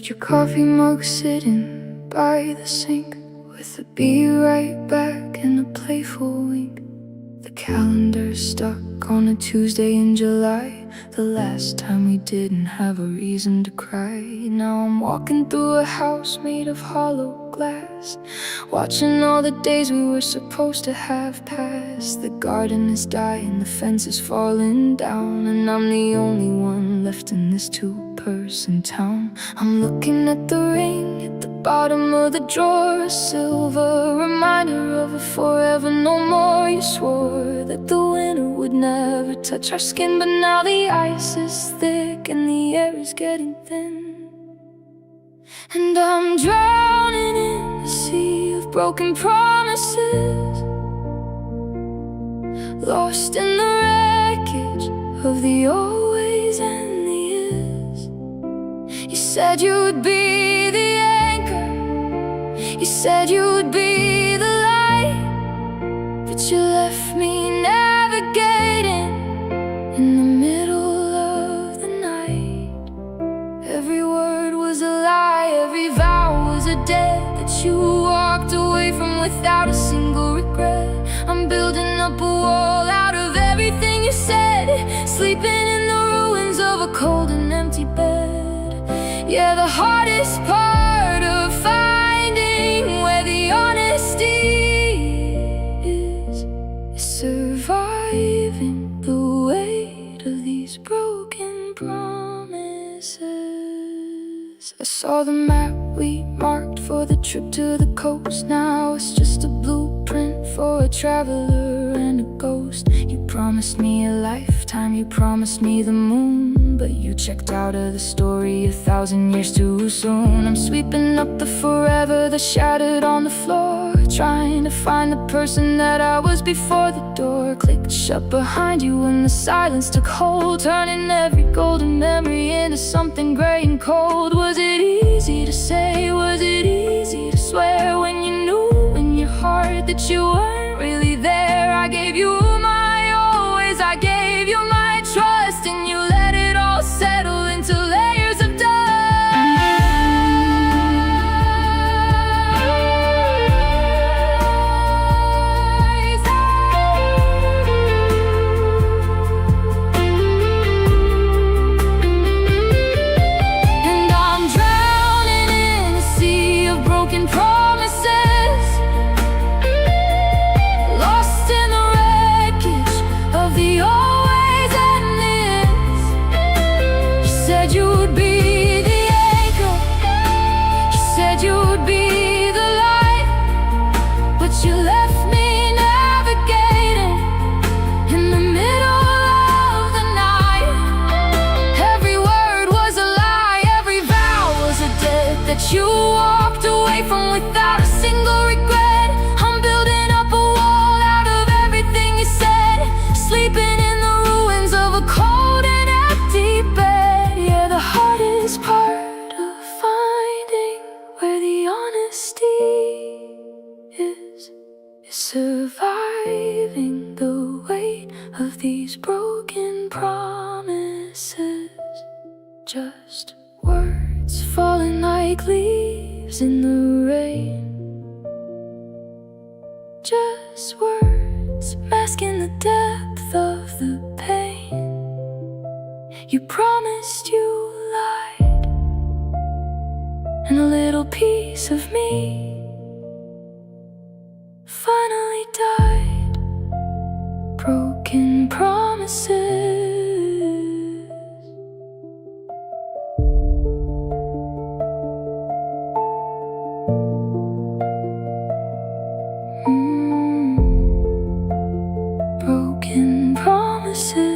your coffee mug sitting by the sink, with a "be right back" and a playful wink. The calendar's stuck on a Tuesday in July, the last time we didn't have a reason to cry. Now I'm walking through a house made of hollow glass, watching all the days we were supposed to have passed. The garden is dying, the fence is falling down, and I'm the only one left in this two-person town. I'm looking at the ring at the bottom of the drawer, a silver reminder of a forever no more. You swore that the winter would never touch our skin, but now the ice is thick and the air is getting thin. And I'm drowning in the sea of broken promises, lost in the wreckage of the always and the is. You said you would be the anchor, you said you would be the light, but you left me navigating in the middle of the night. Every word was a lie, every vow was a debt that you walked away from without a single regret. I'm building up a wall out of everything you said, sleeping in the ruins of a cold and empty bed. Yeah, the hardest part of finding where the honesty is surviving the weight of these broken promises. I saw the map we marked for the trip to the coast. Now it's just a blueprint for a traveler and a ghost. You promised me a lifetime, you promised me the moon, but you checked out of the story 1,000 years too soon. I'm sweeping up the forever that's shattered on the floor, trying to find the person that I was before the door clicked shut behind you when the silence took hold, turning every golden memory into something gray and cold. Was it easy to say? Was it easy to swear when you knew in your heart that you weren't really there? I gave you my always, I gave you my trust, and you let it all settle into layers of dust. And I'm drowning in a sea of broken promises, lost in the wreckage of the always and this. You said you would be the anchor, you said you would be the light, but you left me navigating in the middle of the night. Every word was a lie, every vow was a debt that you walked away from without a single regret. I'm building up a wall out of everything you said, sleeping in the ruins of a cold and empty bed. Yeah, the hardest part of finding where the honesty is surviving the weight of these broken promises. Just words falling like leaves in the rain, just words masking the depth of the pain. You promised you lied, and a little piece of me finally died. Broken promises. Broken promises.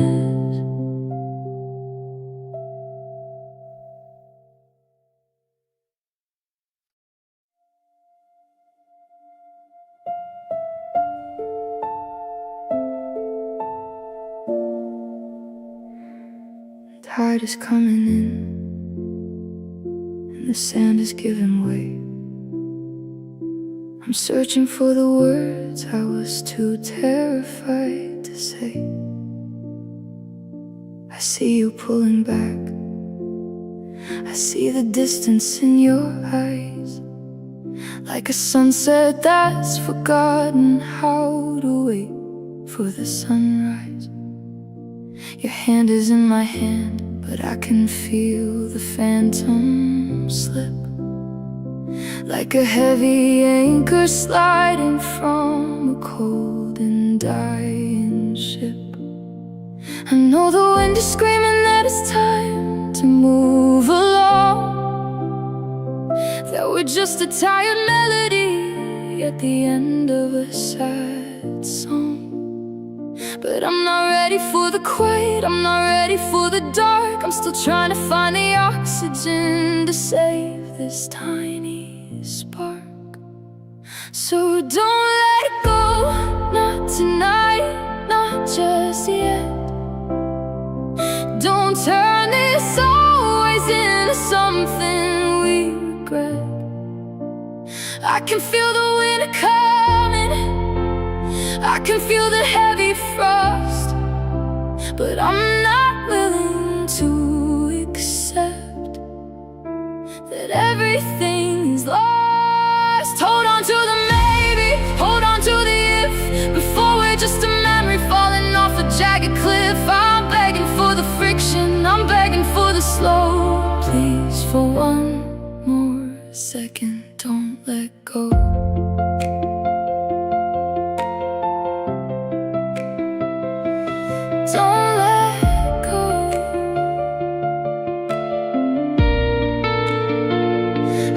Tide is coming in, and the sand is giving way. I'm searching for the words I was too terrified to say. I see you pulling back, I see the distance in your eyes, like a sunset that's forgotten how to wait for the sunrise. Your hand is in my hand, but I can feel the phantom slip, like a heavy anchor sliding from a cold and dying ship. I know the wind is screaming that it's time to move along, that we're just a tired melody at the end of a sad song. But I'm not ready for the quiet, I'm not ready for the dark. I'm still trying to find the oxygen to save this tiny spark. So don't let it go, not tonight, not just yet. Don't turn this always into something we regret. I can feel the winter coming, I can feel the heavy frost, but I'm not willing to accept that everything is lost. Hold on to the maybe, hold on to the if, before we're just a memory falling off a jagged cliff. I'm begging for the friction, I'm begging for the slow. Please, for one more second, don't let go. Don't let go.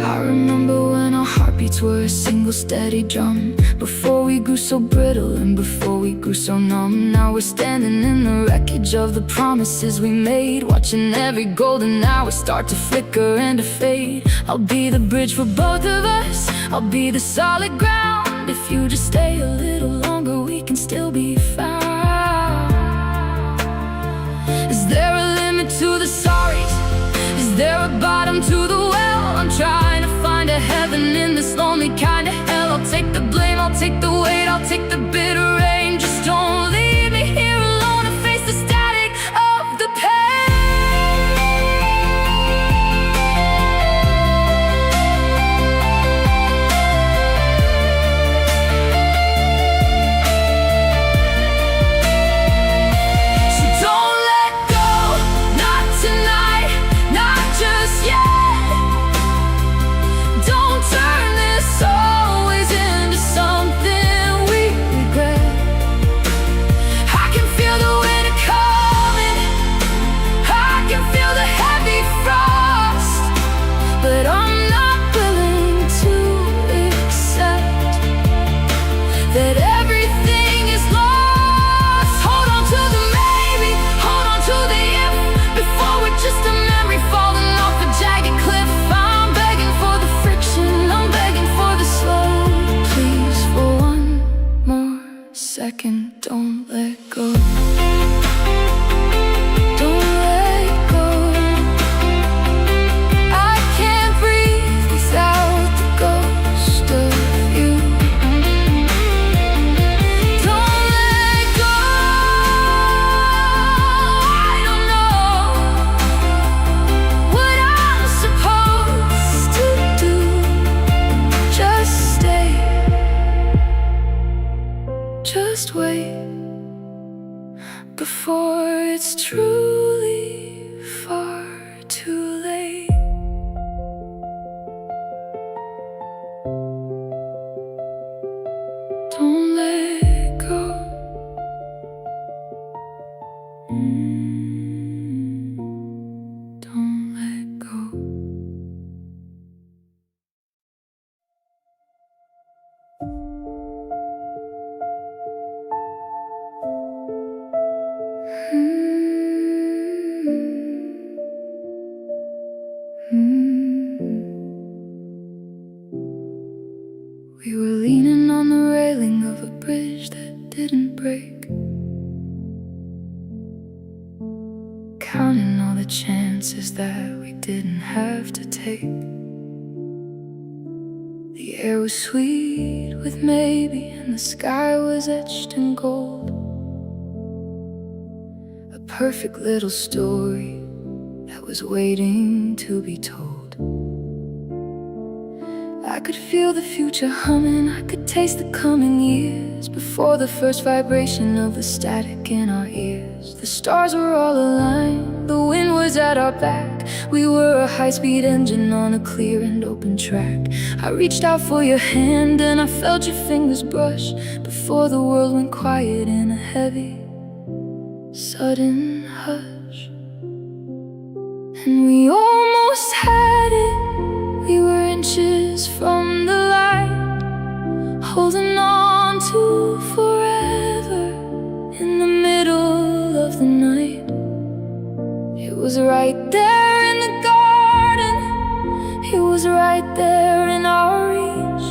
I remember when our heartbeats were a single steady drum, before we grew so brittle and before we grew so numb. Now we're standing in the wreckage of the promises we made, watching every golden hour start to flicker and to fade. I'll be the bridge for both of us, I'll be the solid ground. If you just stay a little longer, we can still be found. Is there a limit to the sorries? Is there a bottom to the well? I'm trying to find a heaven in this lonely kind of hell. I'll take the blame, I'll take the weight, I'll take the bitter rain. Just don't leave me here alone to face the static of the second, don't let go. Don't let go. I can't breathe without the ghost of you. Don't let go. I don't know what I'm supposed to do. Just stay. Just wait before it's truly far too late. Don't let go. Don't let go. We were leaning on the railing of a bridge that didn't break, counting all the chances that we didn't have to take. The air was sweet with maybe, and the sky was etched in gold. A perfect little story that was waiting to be told. I could feel the future humming, I could taste the coming years before the first vibration of the static in our ears. The stars were all aligned, the wind was at our back. We were a high-speed engine on a clear and open track. I reached out for your hand and I felt your fingers brush before the world went quiet in a heavy, sudden hush. And we almost had it. We were inches from the light, holding on to forever in the middle of the night. It was right there in the garden, it was right there in our reach.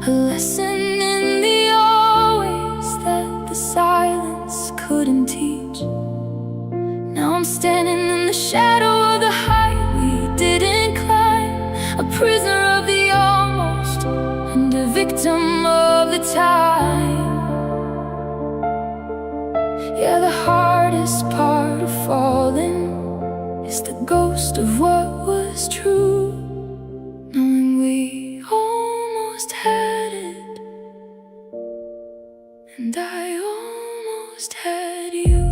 A lesson in the always that the silence couldn't teach. Now I'm standing in the shadow of the height we didn't climb, a prisoner of the almost and a victim of the time. Yeah, the hardest part of falling is the ghost of what was true, knowing we almost had it, and I almost had you.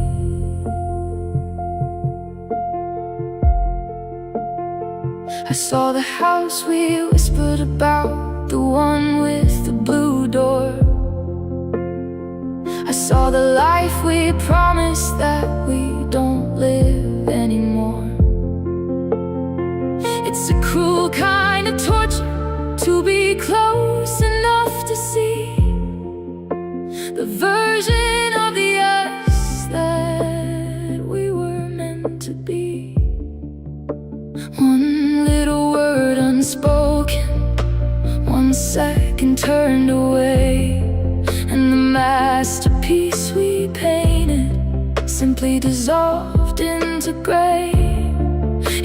I saw the house we whispered about, the one with the blue door. I saw the life we promised that we don't live anymore. It's a cruel kind of torture to be close enough to see the version of the us that we were meant to be. One little word unspoken, 1 second turned away, and the masterpiece we painted simply dissolved into gray.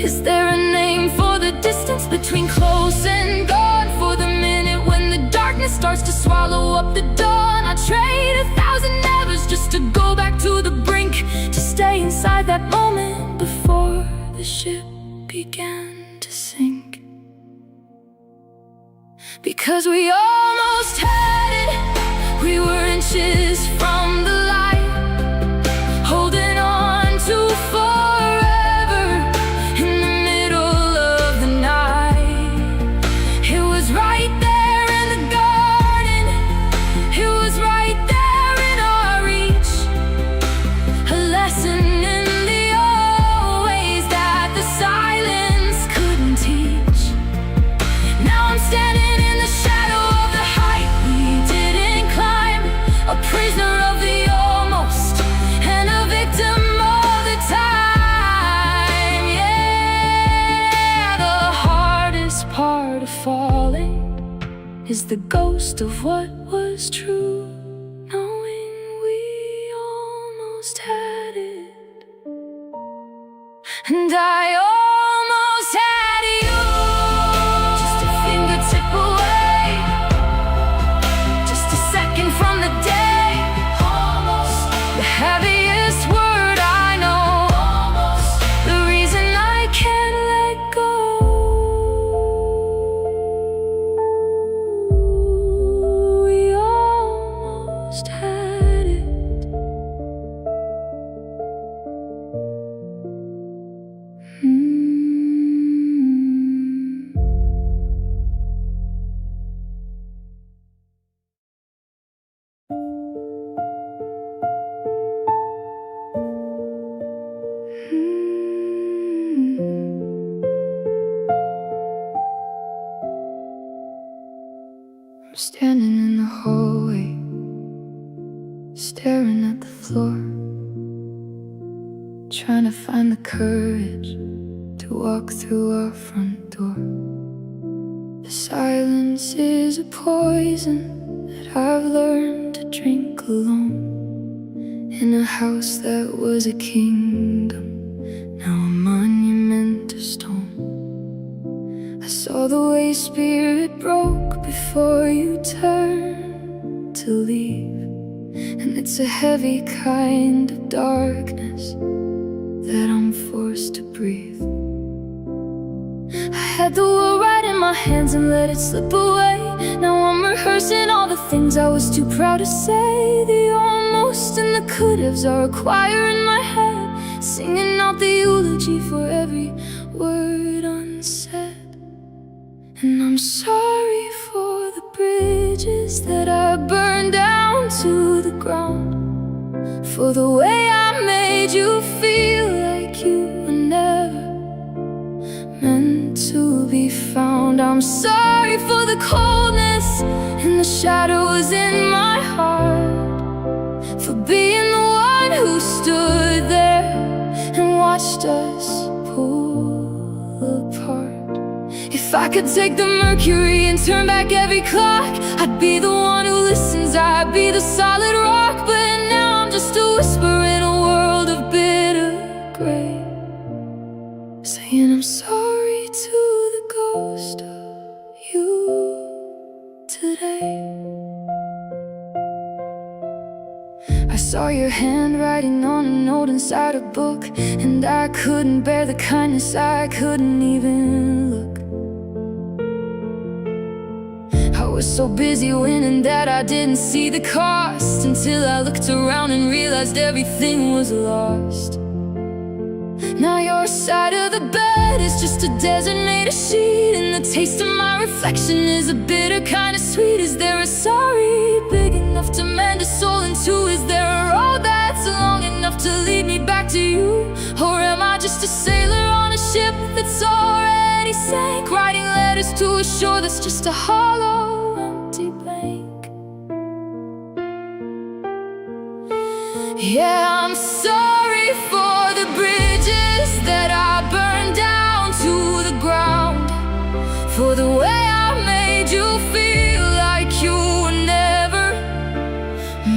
Is there a name for the distance between close and gone? For the minute when the darkness starts to swallow up the dawn. I trade 1,000 nevers just to go back to the brink, to stay inside that moment before the ship began to sink. Because we almost had it, we were inches from the light, holding on to forever in the middle of the night. It was right there in the garden, it was right there in our reach. A lesson in the always that the silence couldn't teach. Now I'm standing in the shadow of the height we didn't climb, a prisoner of the almost and a victim of the time. Yeah, the hardest part of falling is the ghost of what was true, knowing we almost had it, and I almost had you. Just a fingertip away, just a second from the day. Almost the heaviest word I know, almost the reason I can't let go. We almost had it. I'm standing in the hallway, staring at the floor, trying to find the courage to walk through our front door. The silence is a poison that I've learned to drink alone. In a house that was a kingdom, now a monument of stone. I saw the way spirit broke before you turned to leave, and it's a heavy kind of darkness that I'm forced forced to breathe. I had the world right in my hands and let it slip away. Now I'm rehearsing all the things I was too proud to say. The almost and the could-haves are a choir in my head, singing out the eulogy for every word unsaid. And I'm sorry for the bridges that I burned down to the ground, for the way I made you feel like you were never meant to be found. I'm sorry for the coldness and the shadows in my heart, for being the one who stood there and watched us pull apart. If I could take the mercury and turn back every clock, I'd be the one who listens, I'd be the solid rock. But now I'm just a whisper in a world of bitter gray, saying I'm sorry to the ghost of you today. I saw your handwriting on a note inside a book, and I couldn't bear the kindness, I couldn't even look. I was so busy winning that I didn't see the cost, until I looked around and realized everything was lost. Now your side of the bed is just a designated sheet, and the taste of my reflection is a bitter kind of sweet. Is there a sorry big enough to mend a soul in two? Is there a road that's long enough to lead me back to you? Or am I just a sailor on a ship that's already sank, writing letters to a shore that's just a hollow, empty blank? Yeah, I'm sorry for the bridges that I burned down to the ground, for the way I made you feel like you were never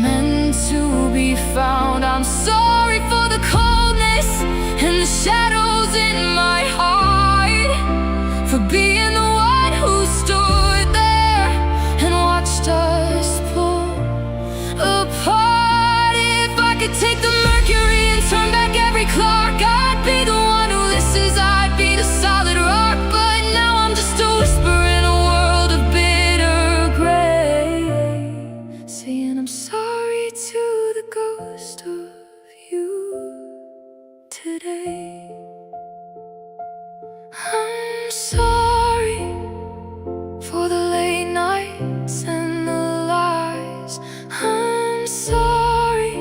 meant to be found. I'm sorry for the coldness and the shadows in my heart, for being the one who stood there and watched us pull apart. If I could take the mercury and turn back every clock, I'd be the one who listens, I'd be the solid rock. But now I'm just a whisper in a world of bitter gray, saying I'm sorry to the ghost of you today. I'm sorry for the late nights and the lies. I'm sorry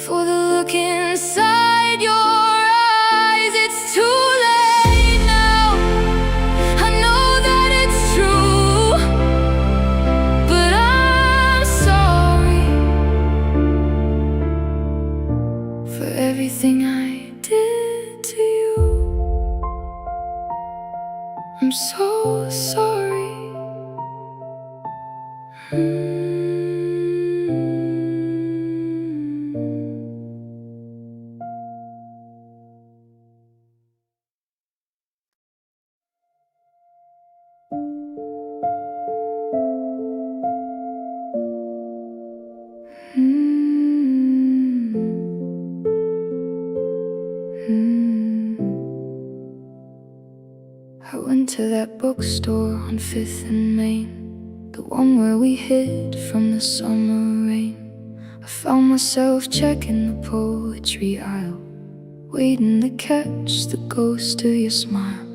for the look inside your eyes. It's too late now, I know that it's true, but I'm sorry for everything I did to you. I'm so sorry. I went to that bookstore on 5th and Main, the one where we hid from the summer rain. I found myself checking the poetry aisle, waiting to catch the ghost of your smile.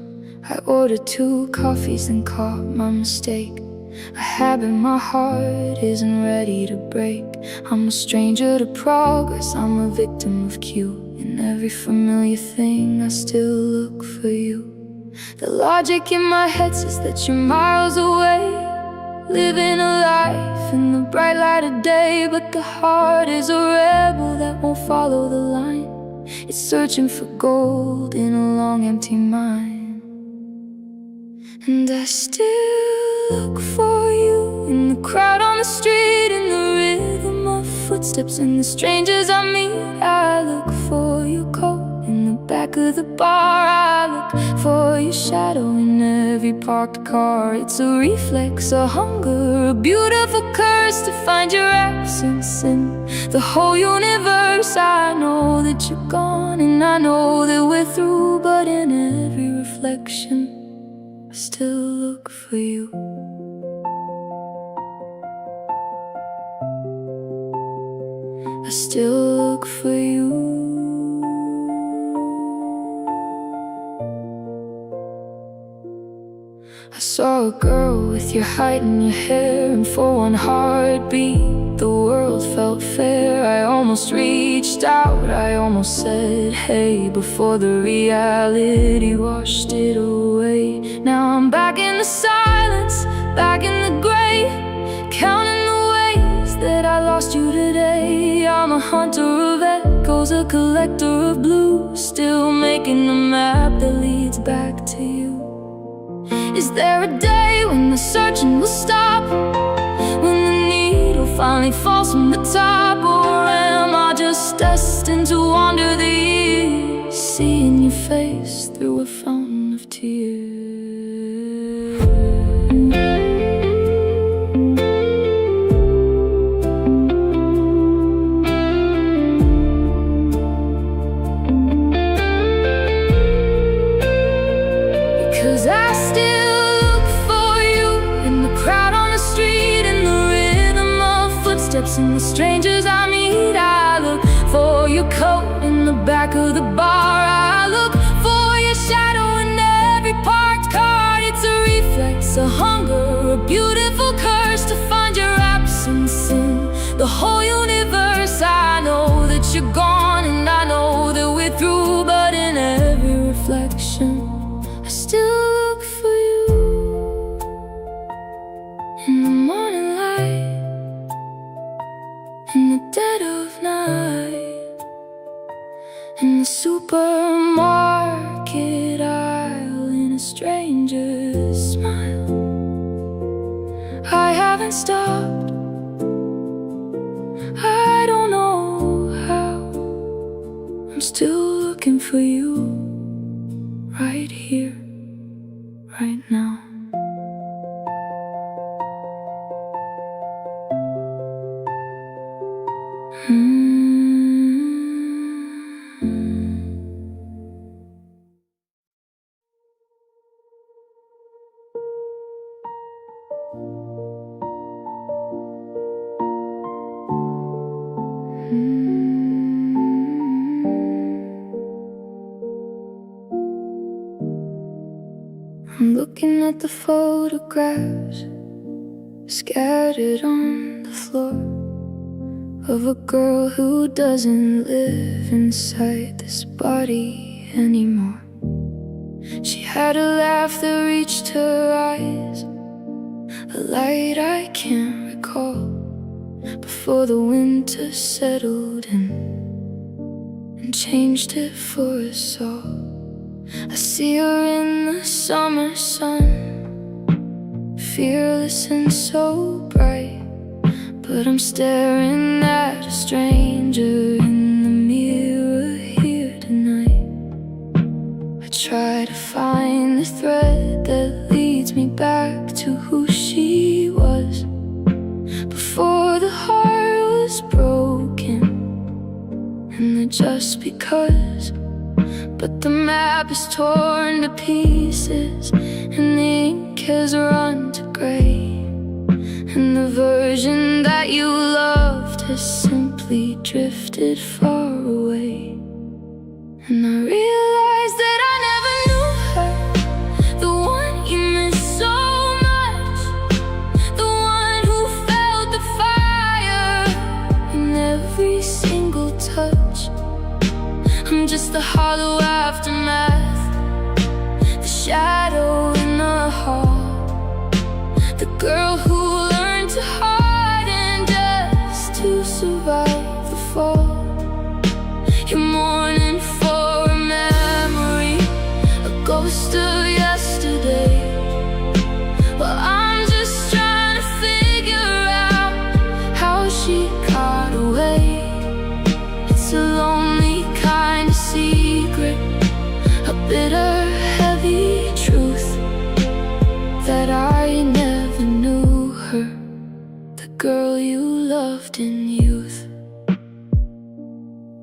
I ordered 2 coffees and caught my mistake, a habit my heart isn't ready to break. I'm a stranger to progress, I'm a victim of cue. In every familiar thing I still look for you. The logic in my head says that you're miles away, living a life in the bright light of day. But the heart is a rebel that won't follow the line. It's searching for gold in a long empty mine. And I still look for you in the crowd on the street, in the rhythm of footsteps and the strangers I meet. I look for your coat in the back back of the bar. I look for your shadow in every parked car. It's a reflex, a hunger, a beautiful curse to find your absence in the whole universe. I know that you're gone and I know that we're through, but in every reflection I still look for you. I still look for you. I saw a girl with your height and your hair, and for one heartbeat the world felt fair. I almost reached out, I almost said hey, before the reality washed it away. Now I'm back in the silence, back in the gray, counting the ways that I lost you today. I'm a hunter of echoes, a collector of blues, still making a map that leads back to you. Is there a day when the searching will stop, when the needle finally falls from the top? Or am I just destined to wander the years, seeing your face through a fountain of tears? Because I still look for you in the crowd on the street, in the rhythm of footsteps and the strangers I meet. I look for your coat in the back of the bar. I look for your shadow in every parked car. It's a reflex, a hunger, a beautiful curse to find your absence in the whole universe. I know that you're gone and I know that we're through, but in every reflection I still look for you. In the morning light, in the dead of night, in the supermarket aisle, in a stranger's smile. I haven't stopped, I don't know how. I'm still looking for you, right here, right now. I'm looking at the photographs scattered on the floor of a girl who doesn't live inside this body anymore. She had a laugh that reached her eyes, a light I can't recall, before the winter settled in and changed it for us all. I see her in the summer sun, fearless and so bright, but I'm staring at a stranger in the mirror here tonight. I try to find the thread that leads me back to who she was before the heart was broken, and the just because. But the map is torn to pieces, and the ink has run to gray, and the version that you loved has simply drifted far away. And I realized that I never knew her, the one you miss so much, the one who felt the fire in every single touch. I'm just the hollow aftermath, the shadow in the heart, the girl who learned to harden just to survive the fall. that I never knew her, the girl you loved in youth.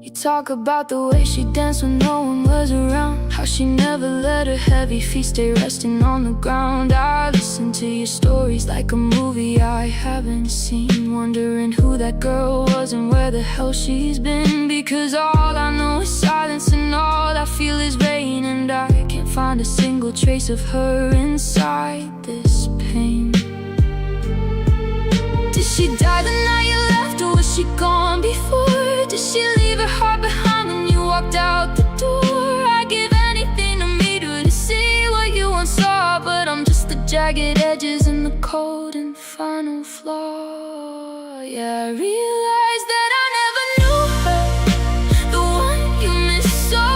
You talk about the way she danced when no one was around, how she never let her heavy feet stay resting on the ground. I listen to your stories like a movie I haven't seen, wondering who that girl was and where the hell she's been. Because all I know is silence and all I feel is rain, and I can't find a single trace of her inside this pain. Did she die the night you left, or was she gone before? Did she leave her heart behind when you walked out the door? I'd give anything to meet her, to see what you once saw, but I'm just the jagged edges and the cold and final flaw. Yeah, I realized that I never knew her, the one you miss so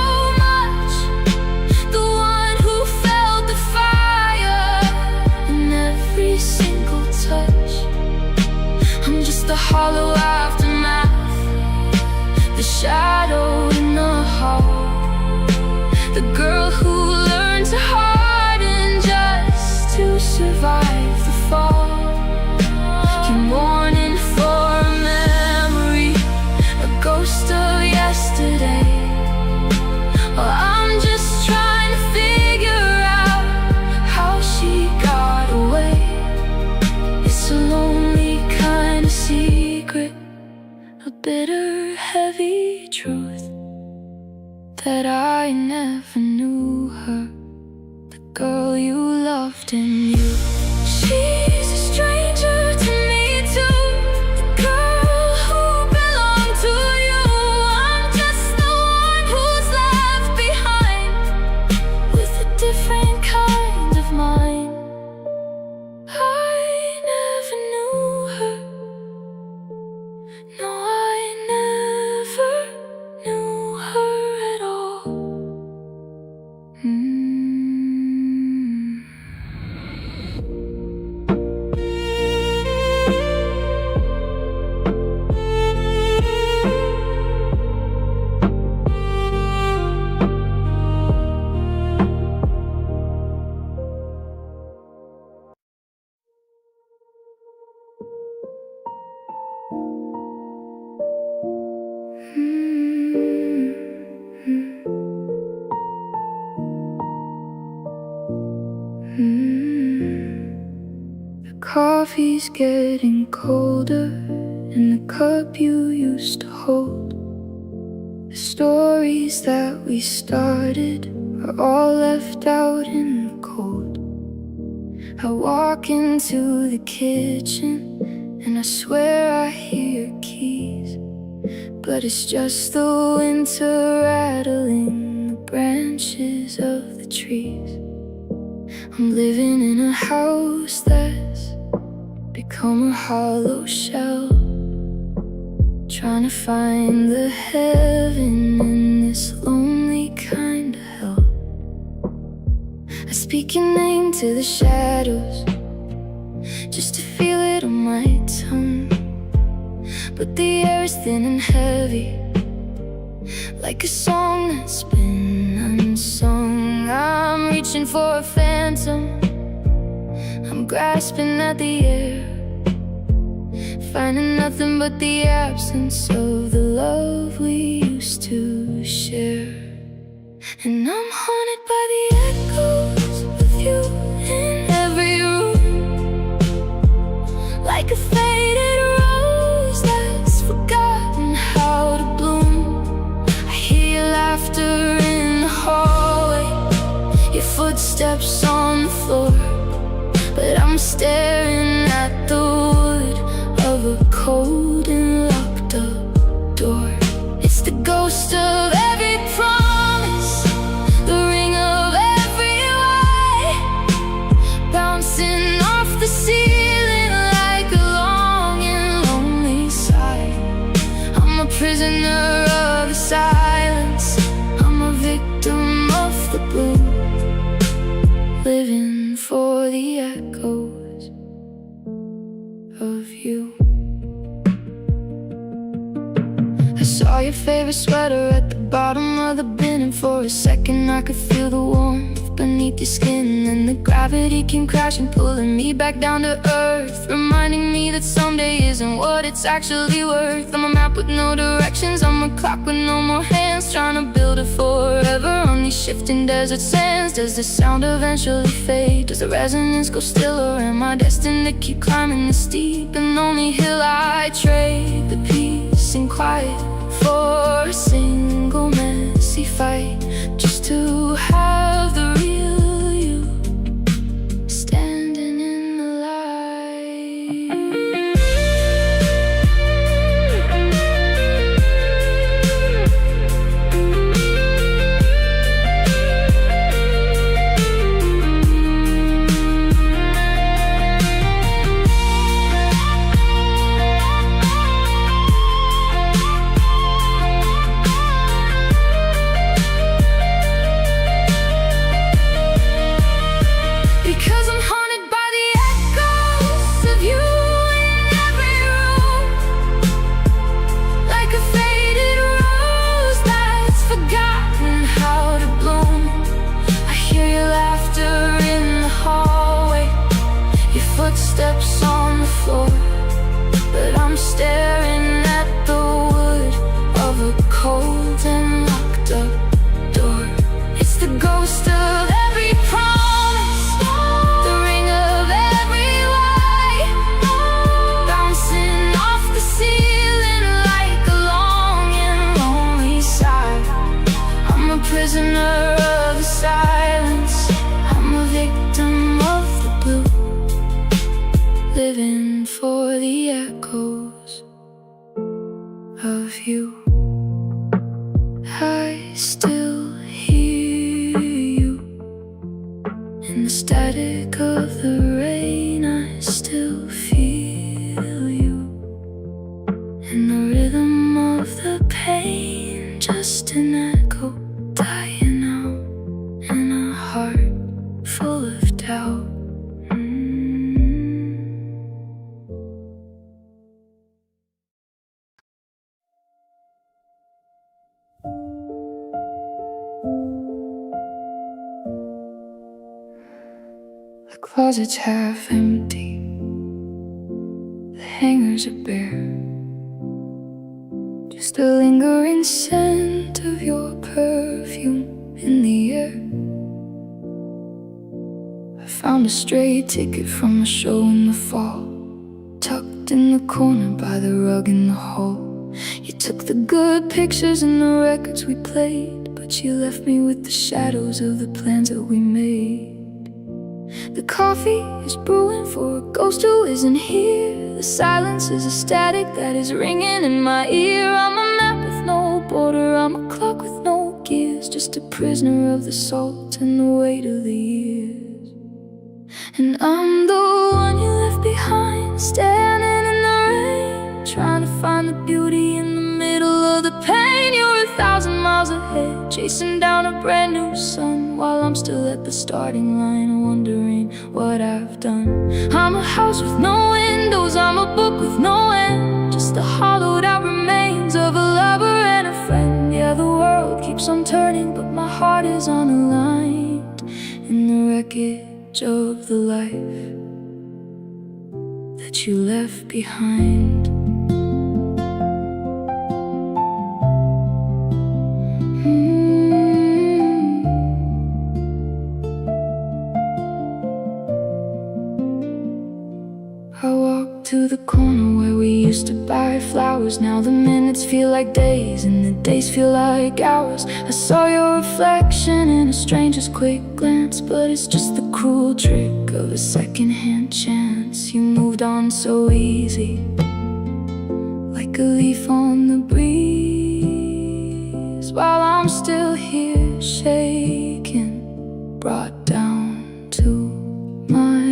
much, the one who felt the fire in every single touch. I'm just the hollow aftermath, the shadow in the hall, the girl who learned to harden just to survive the fall. You're mourning for a memory, a ghost of yesterday. Well, I'm just trying to figure out how she got away. It's a lonely kind of secret, a bitter, heavy truth, that I never knew her, the girl you loved in you. She's a stranger to me too, the girl who belonged to you. I'm just the one who's left behind, with a different kind of mind. I never knew her, no, I never knew her at all. The coffee's getting colder in the cup you used to hold. The stories that we started are all left out in the cold. I walk into the kitchen and I swear I hear your keys, but it's just the winter rattling the branches of the trees. I'm living in a house that's become a hollow shell, trying to find the heaven in this lonely kind of hell. I speak your name to the shadows, just to feel it on my tongue, but the air is thin and heavy, like a song that's been unsung. I'm reaching for a phantom, I'm grasping at the air, finding nothing but the absence of the love we used to share. And I'm haunted by the echoes of you in every room, like a faded rose that's forgotten how to bloom. I hear your laughter in the hallway, your footsteps on the floor, but I'm staring at the wood of a cold and locked up door. It's the ghost of every promise, the ring of every lie, bouncing off the ceiling like a long and lonely sigh. I'm a prisoner of the silence, I'm a victim of the blue, living for the echoes of you. I saw your favorite sweater at the bottom of the bin, and for a second I could feel the warmth beneath your skin, and the gravity came crashing, pulling me back down to earth, reminding me that someday isn't what it's actually worth. I'm a map with no directions, I'm a clock with no more hands, trying to build it forever on these shifting desert sands. Does the sound eventually fade? Does the resonance go still, or am I destined to keep climbing the steep and lonely hill? I trade the peace and quiet for a single messy fight, just to have the real you standing in the footsteps on the floor, but I'm staring at the wood of a cold and locked up door. It's the ghost of every promise, the ring of every lie, bouncing off the ceiling like a long and lonely sigh. I'm a prisoner of the silence, I'm a victim of the blue, living for the echoes of you. I still hear you in the static of the rain. I still feel you in the rhythm of the pain, just an echo dying out in a heart full of doubt. The closet's half empty, the hangers are bare, just a lingering scent of your perfume in the air. I found a stray ticket from a show in the fall, tucked in the corner by the rug in the hall. You took the good pictures and the records we played, but you left me with the shadows of the plans that we made. The coffee is brewing for a ghost who isn't here. The silence is a static that is ringing in my ear. I'm a map with no border, I'm a clock with no gears, just a prisoner of the salt and the weight of the years. And I'm the one you left behind, standing in the rain, trying to find the beauty in the middle of the pain. You're 1,000 miles ahead, chasing down a brand new sun, while I'm still at the starting line, wondering what I've done. I'm a house with no windows, I'm a book with no end, just the hollowed out remains of a lover and a friend. Yeah, the world keeps on turning, but my heart is unaligned in the wreckage of the life that you left behind. I walked to the corner where we used to buy flowers. Now the minutes feel like days and the days feel like hours. I saw your reflection in a stranger's quick glance, but it's just the cruel trick of a second-hand chance. You moved on so easy, like a leaf on the breeze, while I'm still here shaking, brought down to my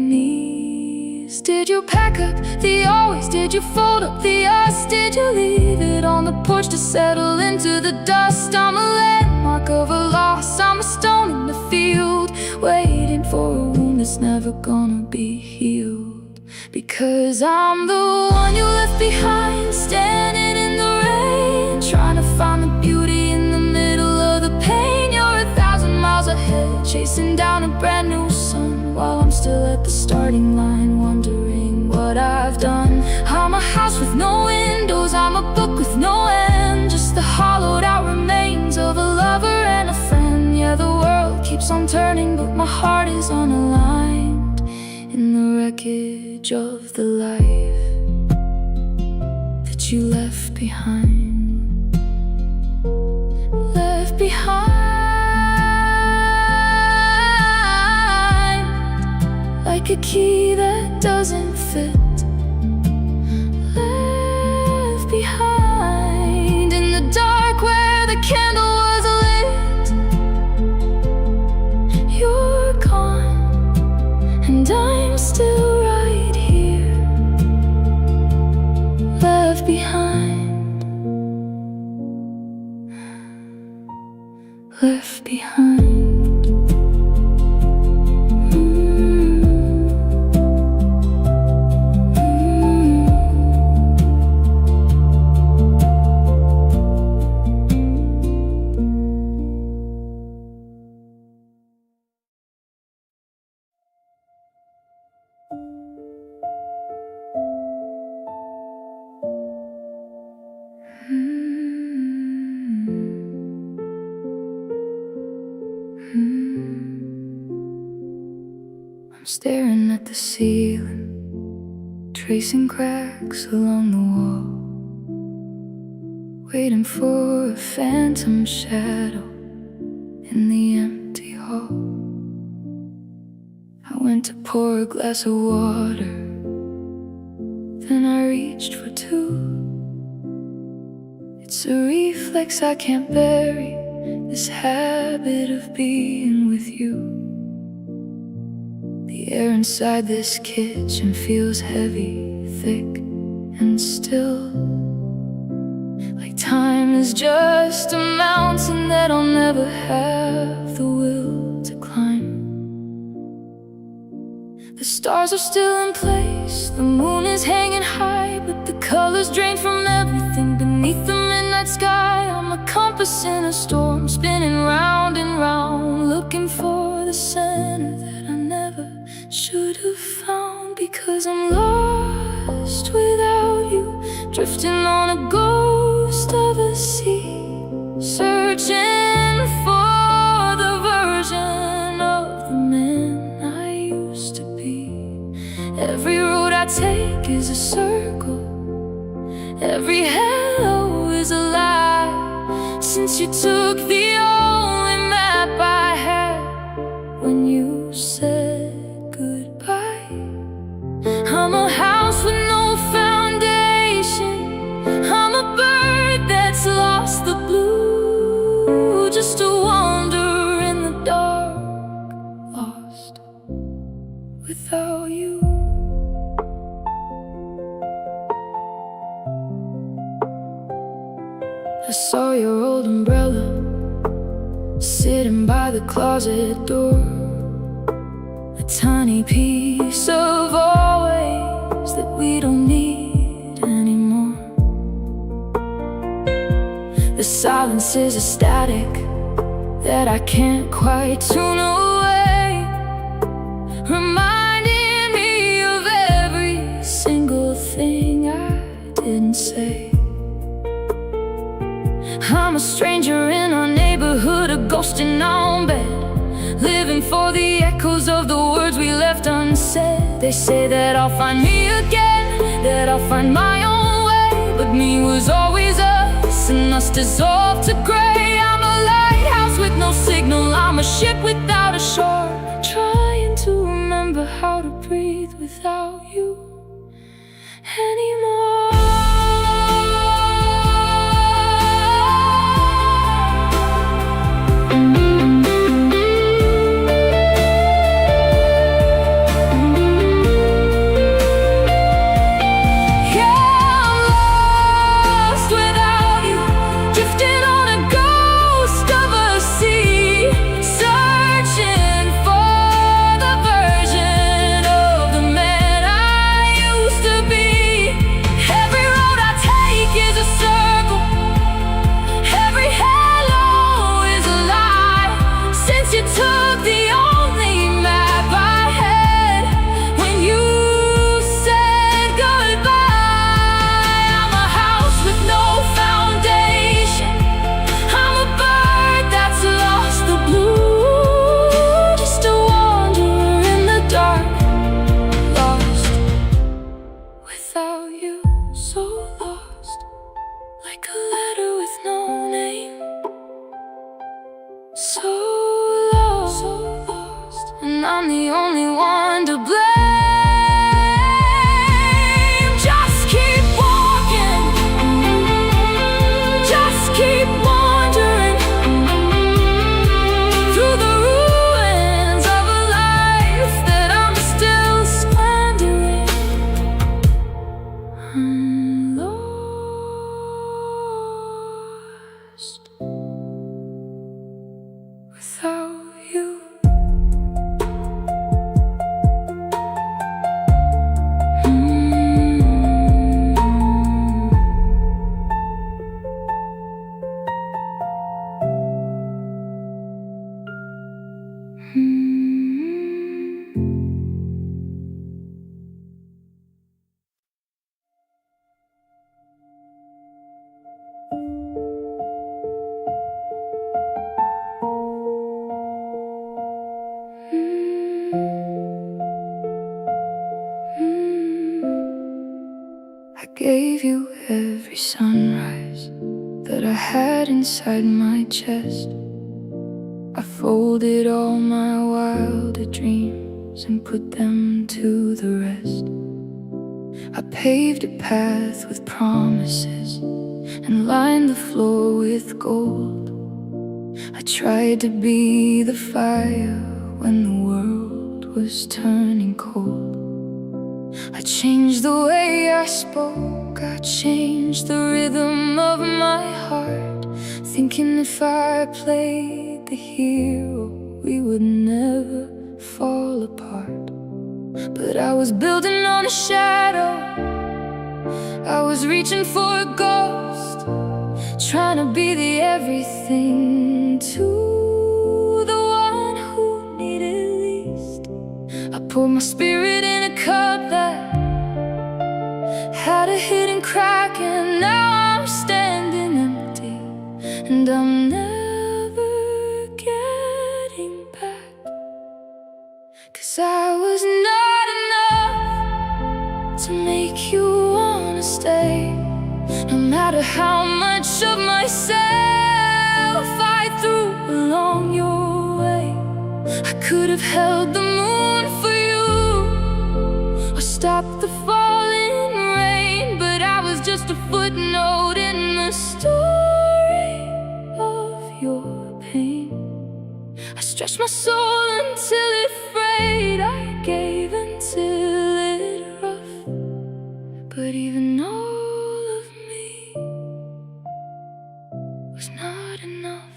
knees. Did you pack up the always? Did you fold up the us? Did you leave it on the porch to settle into the dust? I'm a landmark of a loss, I'm a stone in the field, waiting for a wound that's never gonna be healed. Because I'm the one you left behind, standing in the rain, trying to find the beauty in the middle of the pain. You're 1,000 miles ahead, chasing down a brand new sun, while I'm still at the starting line, wondering what I've done. I'm a house with no windows, I'm a book with no end, just the hollowed out remains of a lover and a friend. Yeah, the world keeps on turning, but my heart is unaligned in the wreckage of the life that you left behind. Left behind, like a key that doesn't fit. Left behind in the dark where the candle was lit. You're gone and I'm still right here. Left behind, left behind. I'm staring at the ceiling, tracing cracks along the wall, waiting for a phantom shadow in the empty hall. I went to pour a glass of water, then I reached for two. It's a reflex I can't bury, this habit of being with you. The air inside this kitchen feels heavy, thick, and still, like time is just a mountain that I'll never have the will to climb. The stars are still in place, the moon is hanging high, but the colors drained from everything beneath the midnight sky. I'm a compass in a storm, spinning round and round, looking for the center that I never should have found. Because I'm lost without you, drifting on a ghost of a sea, searching for the version of the man I used to be. Every road I take is a circle, every hello is a lie, since you took the only map I had when you said goodbye. I'm a house with no foundation, I'm a bird that's lost the blue, just a wanderer in the dark, lost without you. I saw your old umbrella sitting by the closet door, a tiny piece of always that we don't need anymore. The silence is a static that I can't quite tune away, reminding me of every single thing I didn't say. I'm a stranger in our neighborhood, a ghost in our own bed, living for the echoes of the words we left unsaid. They say that I'll find me again, that I'll find my own way, but me was always us, and us dissolved to gray. I'm a lighthouse with no signal, I'm a ship without a shore, trying to remember how to breathe without you anymore. gave you every sunrise that I had inside my chest. I folded all my wilder dreams and put them to the rest. I paved a path with promises and lined the floor with gold. I tried to be the fire when the world was turning cold. I changed the way I spoke, I changed the rhythm of my heart, thinking if I played the hero, we would never fall apart. But I was building on a shadow, I was reaching for a ghost, trying to be the everything to the one who needed least. I poured my spirit in a cup that had a hidden crack, and now I'm standing empty, and I'm never getting back. 'Cause I was not enough to make you wanna stay. No matter how much of myself I threw along your way, I could have held the moon for you or stopped the falling rain, but I was just a footnote in the story of your pain. I stretched my soul until it frayed, I gave until it rough, but even all of me was not enough.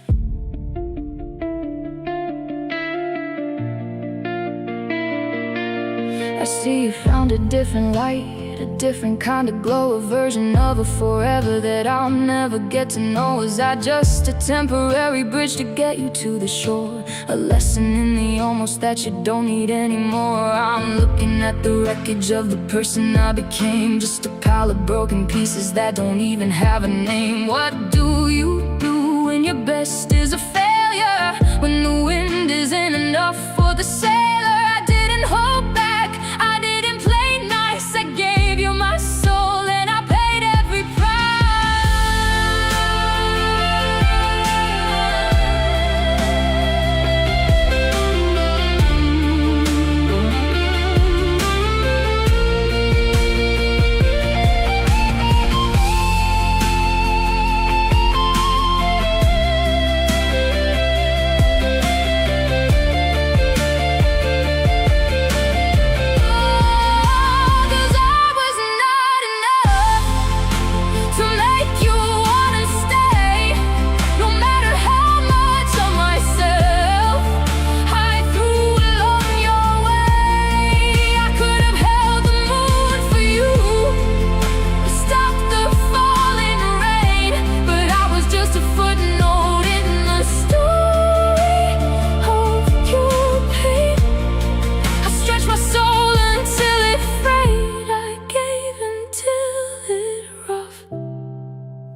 I see you found a different light, a different kind of glow, a version of a forever that I'll never get to know. Was I just a temporary bridge to get you to the shore? A lesson in the almost that you don't need anymore. I'm looking at the wreckage of the person I became, just a pile of broken pieces that don't even have a name. What do you do when your best is a failure? When the wind isn't enough for the sailor? I didn't hold back, I didn't play nice, I gave you my soul and I paid every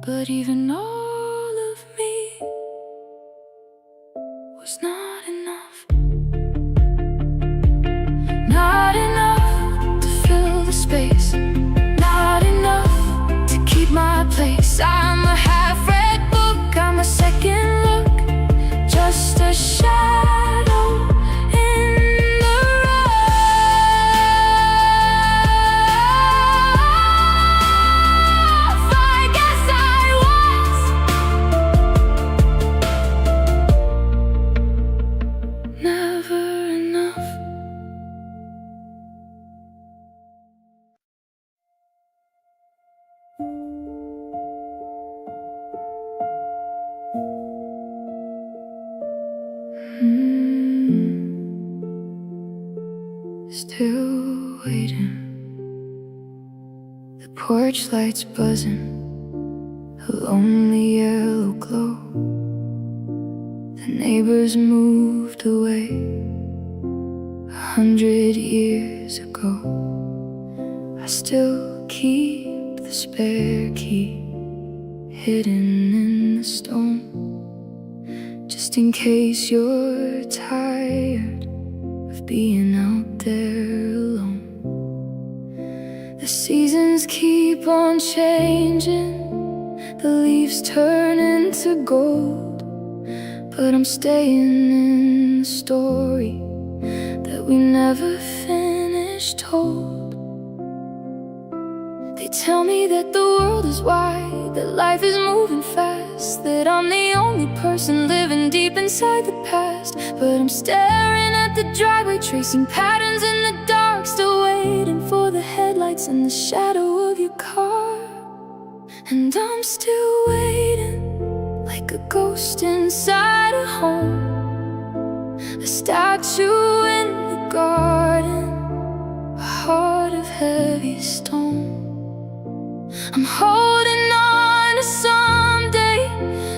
but even all of me was not enough. Not enough to fill the space, not enough to keep my place. I'm a half-read book, I'm a second look, just a shadow in the rough. I guess I was never enough. Still waiting, the porch lights buzzing, a lonely yellow glow. The neighbors moved away 100 years ago. I still keep the spare key hidden in the stone, just in case you're tired of being out there alone. The seasons seasons keep on changing, the leaves turn into gold, but I'm staying in the story that we never finished told. They tell me that the world is wide, that life is moving fast, that I'm the only person living deep inside the past. But I'm staring at the driveway, tracing patterns in the dark, still waiting for the headlights and the shadow of your car. And I'm still waiting, like a ghost inside a home, a statue in the garden, a heart of heavy stone. I'm holding on to someday,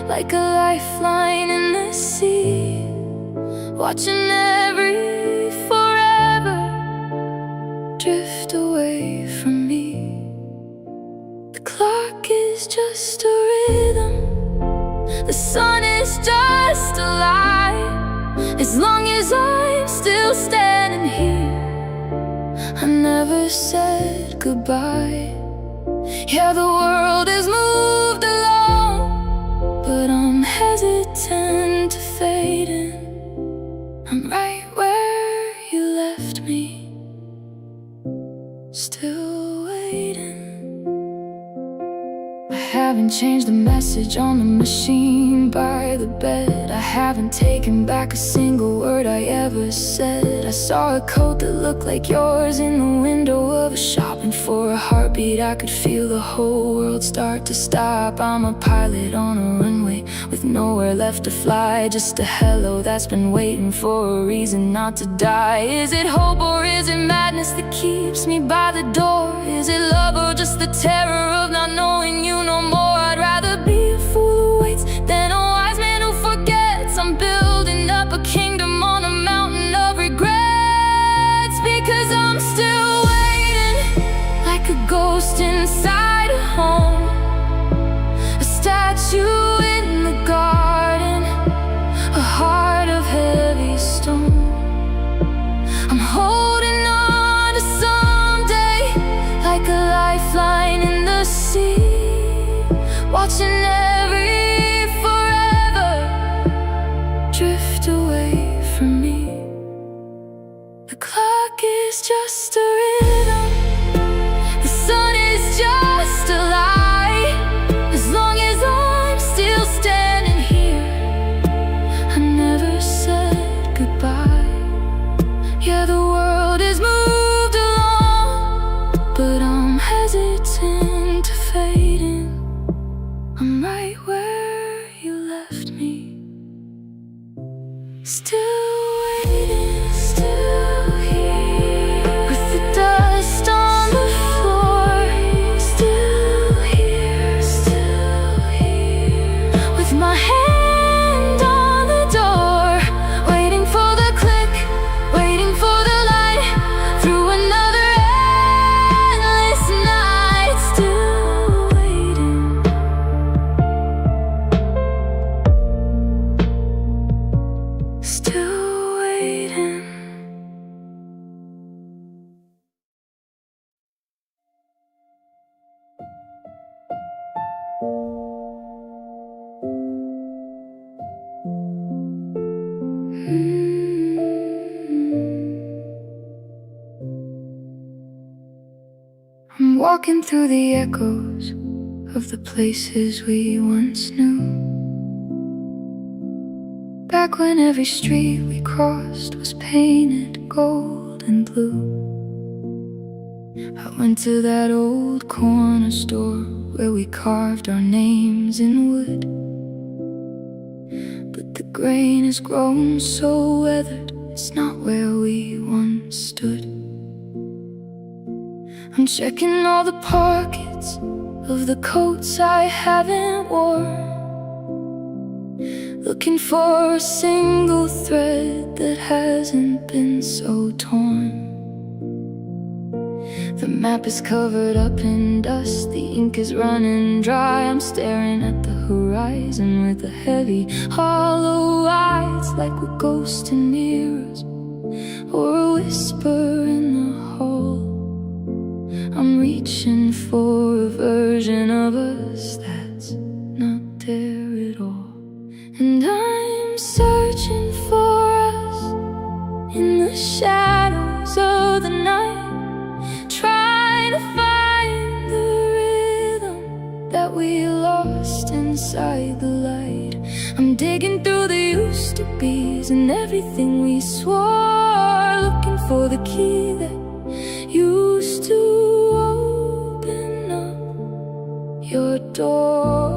like a lifeline in the sea, watching every forever drift away from me. The clock is just a rhythm, the sun is just a lie. As long as I'm still standing here, I never said goodbye. Yeah, the world has moved along, but I'm hesitant to fade in. I'm right where you left me, still waiting. I haven't changed the message on the machine by the bed. I haven't taken back a single word I ever said. I saw a coat that looked like yours in the window of a shop, and for a heartbeat I could feel the whole world start to stop. I'm a pilot on a runway with nowhere left to fly, just a hello that's been waiting for a reason not to die. Is it hope or is it madness that keeps me by the door? Is it love or just the terror of not knowing you no more? I'd rather be a fool who waits than a wise man who forgets. I'm building up a kingdom on a mountain of regrets, because I'm still waiting, like a ghost inside a home, a statue in the garden, a heart of heavy stone. I'm holding on to someday, like a lifeline in the sea, watching every forever drift away from me. The clock is just a rhythm, the sun is just a lie. As long as I'm still standing here, I never said goodbye. Yeah, the world has moved along, but I'm hesitant to fade in. I'm right where you left me, still waiting, still here, with the dust on the floor, still here, with my hand on the door, waiting for the click, waiting for the light, through another endless night, still waiting. Still waiting. I'm walking through the echoes of the places we once knew, back when every street we crossed was painted gold and blue. I went to that old corner store where we carved our names in wood, but the grain has grown so weathered, it's not where we once stood. I'm checking all the pockets of the coats I haven't worn, looking for a single thread that hasn't been so torn. The map is covered up in dust, the ink is running dry. I'm staring at the horizon with a heavy, hollow eye. It's like we're ghosts in mirrors, or a whisper in the hall. I'm reaching reaching for a version of us that's not there at all. And I'm searching for us in the shadows of the night, trying to find the rhythm that we lost inside the light. I'm digging through the used to be's and everything we swore, looking for the key that used to open up your door.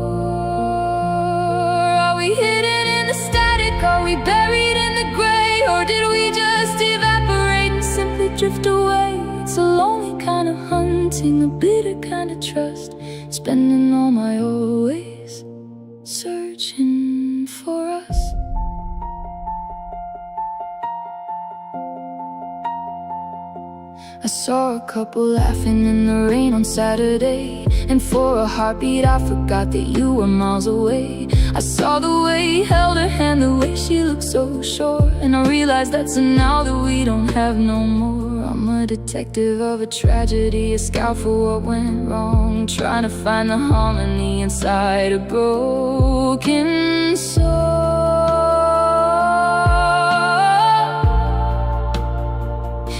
Are we hidden in the static? Are we buried in the gray? Or did we just evaporate and simply drift away? It's a lonely kind of hunting, a bitter kind of trust, spending all my always searching for us. I saw a couple laughing in the rain on Saturday, and for a heartbeat I forgot that you were miles away. I saw the way he held her hand, the way she looked so sure, and I realized that's a now that we don't have no more. I'm a detective of a tragedy, a scout for what went wrong, trying to find the harmony inside a broken soul.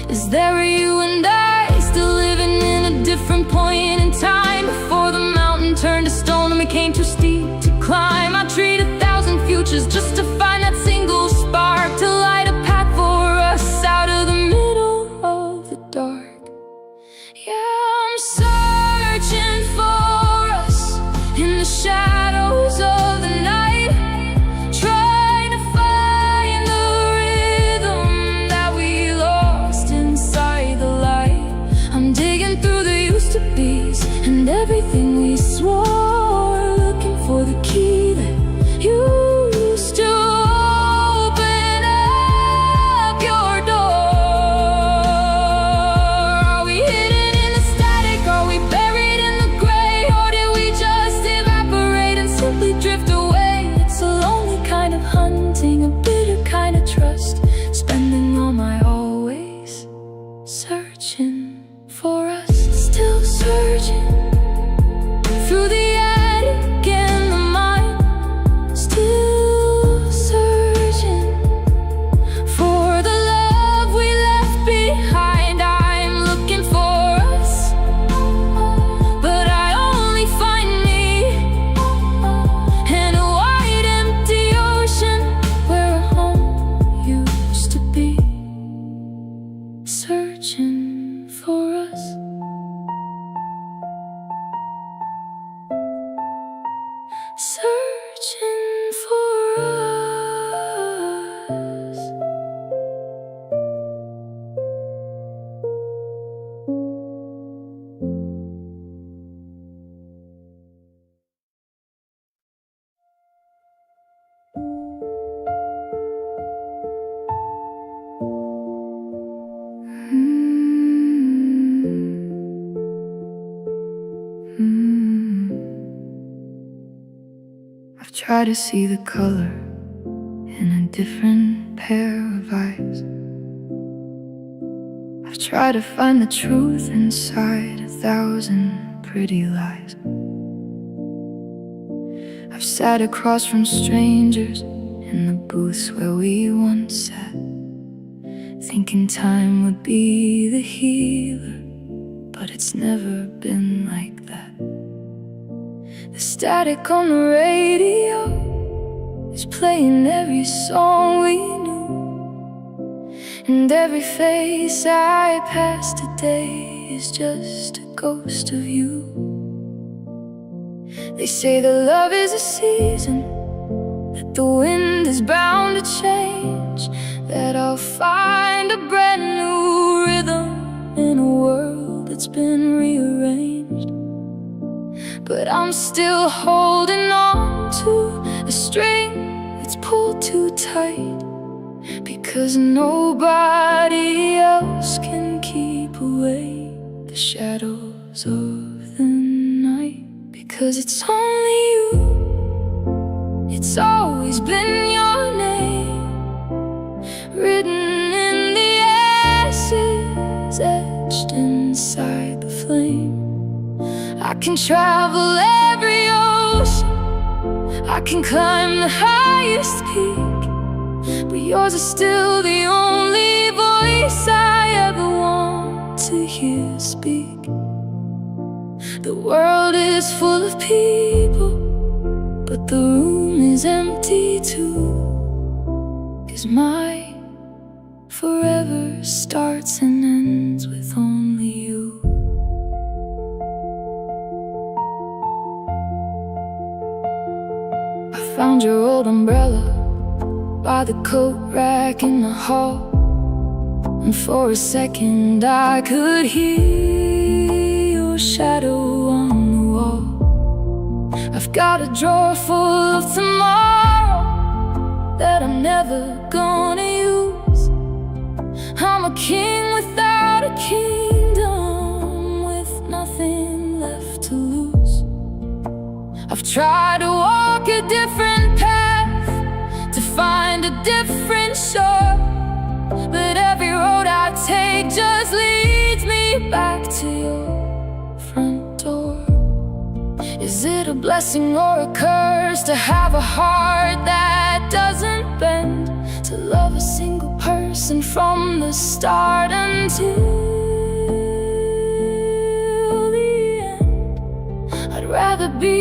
Is there a you and I still living in a different point in time, before the mountain turned to stone and became too steep to climb? I treat 1,000 futures just to find that single spark to light a path for us out of the middle of the dark. Yeah, I'm searching for us in the shadows of the night, trying to find the rhythm that we lost inside the light. I'm digging through the used to be's and everything we swore, looking for the key that used to open up your door. Are we hidden in the static? Are we buried in the gray? Or did we just evaporate and simply drift away? It's a lonely kind of hunting, a bitter kind of trust, spending all my always searching for us. Still searching through the attic and the mind, still searching for the love we left behind. I'm looking for us, but I only find me in a wide empty ocean where a home used to be. Searching for us. Searching for us. I've tried to see the color in a different pair of eyes. I've tried to find the truth inside 1,000 pretty lies. I've sat across from strangers in the booths where we once sat, thinking time would be the healer, but it's never been like that. The static on the radio is playing every song we knew, and every face I pass today is just a ghost of you. They say that love is a season, that the wind is bound to change, that I'll find a brand new rhythm in a world that's been rearranged. But I'm still holding on to a string that's pulled too tight, because nobody else can keep away the shadows of the night. Because it's only you, it's always been your name, written in the ashes, etched inside the flame. I can travel every ocean, I can climb the highest peak, but yours is still the only voice I ever want to hear speak. The world is full of people, but the room is empty too, 'cause my forever starts and ends with only you. I found your old umbrella by the coat rack in the hall, and for a second I could hear your shadow on the wall. I've got a drawer full of tomorrow that I'm never gonna use. I'm a king without a kingdom, with nothing left to lose. I've tried to walk a different path, to find a different shore, but every road I take just leads me back to your front door. Is it a blessing or a curse to have a heart that doesn't bend, to love a single person from the start until the end? I'd rather be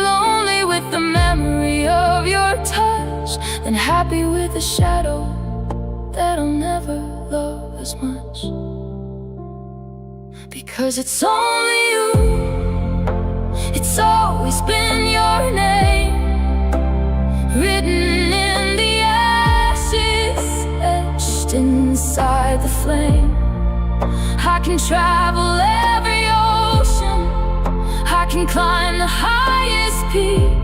lonely with the memory of your touch than happy with a shadow that I'll never love as much. Because it's only you, it's always been your name, written in the ashes, etched inside the flame. I can travel every ocean, I can climb the highest peak,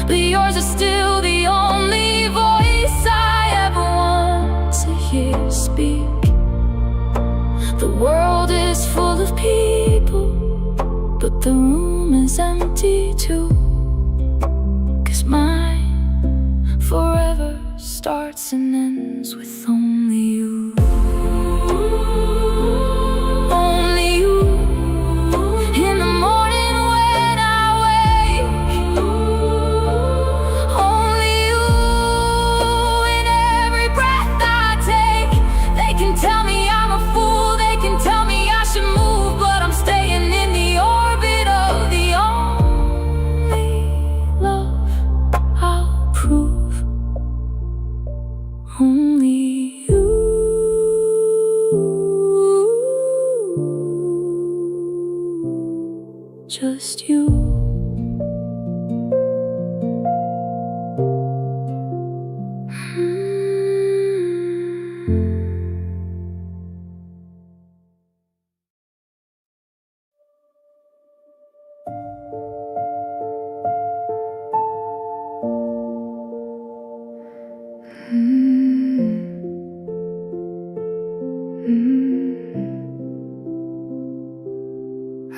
but yours is still the only voice I ever want to hear speak. The world is full of people, but the room is empty too, 'cause mine forever starts and ends with only you. Only you. In the morning when I wake, only you. In every breath I take, they can tell me I'm a fool, they can tell me I should move, but I'm staying in the orbit of the only love I'll prove. Only you. Just you.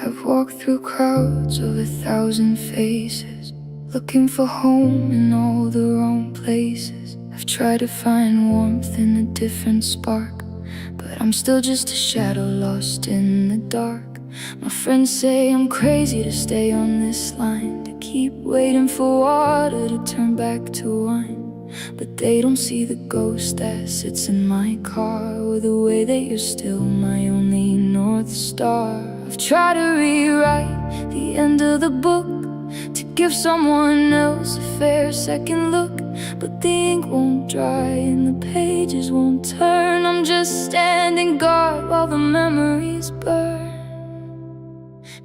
I've walked through crowds of 1,000 faces, looking for home in all the wrong places. I've tried to find warmth in a different spark, but I'm still just a shadow lost in the dark. My friends say I'm crazy to stay on this line, to keep waiting for water to turn back to wine. But they don't see the ghost that sits in my car, or the way that you're still my only North Star. I've tried to rewrite the end of the book, to give someone else a fair second look, but the ink won't dry and the pages won't turn. I'm just standing guard while the memories burn,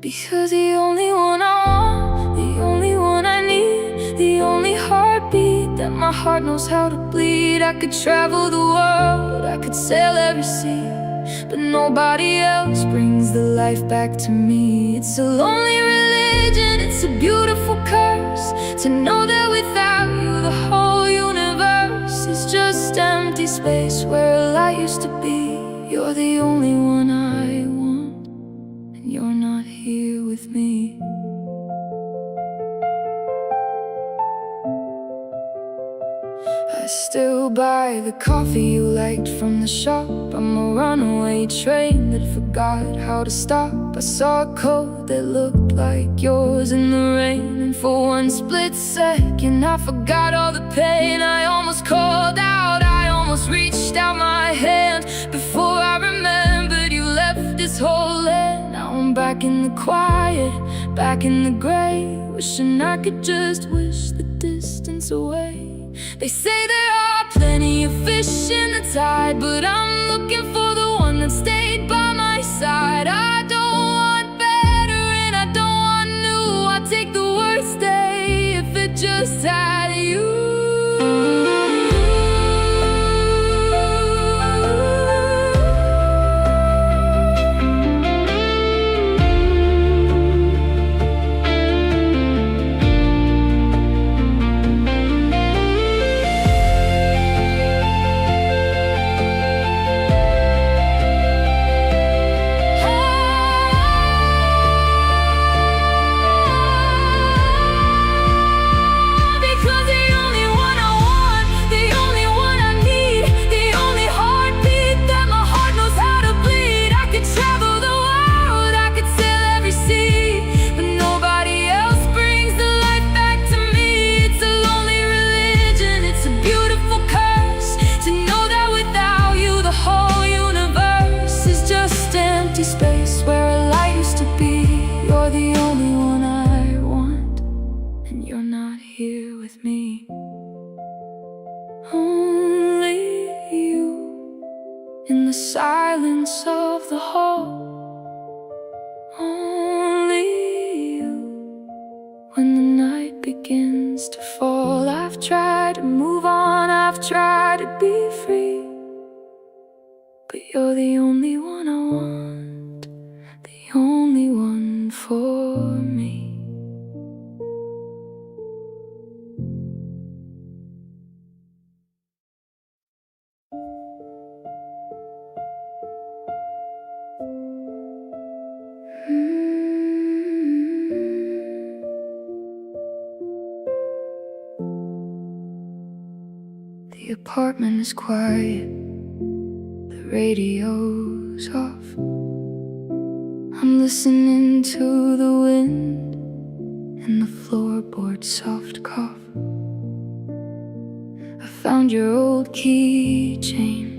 because the only one I want, the only one I need, the only heartbeat that my heart knows how to bleed. I could travel the world, I could sail every sea, but nobody else brings the life back to me. It's a lonely religion, it's a beautiful curse, to know that without you the whole universe is just empty space where a light used to be. You're the only one I want, and you're not here with me. I still buy the coffee you liked from the shop. I'm a runaway train that forgot forgot how to stop. I saw a coat that looked like yours in the rain, and for one split second I forgot all the pain. I almost called out, I almost reached out my hand. Before I remembered, you left this whole land. Now I'm back in the quiet, back in the gray, wishing I could just wish the distance away. They say there are plenty of fish in the tide, but I'm looking for the one that stayed by my side. I don't want better and I don't want new. I'll take the worst day if it just had you. Space where a light used to be. You're the only one I want, and you're not here with me. Only you in the silence of the hall. Only you when the night begins to fall. I've tried to move on, I've tried to be free, but you're the only one I want, the only one for me. The apartment is quiet, the radio's off. I'm listening to the wind and the floorboard's soft cough. I found your old keychain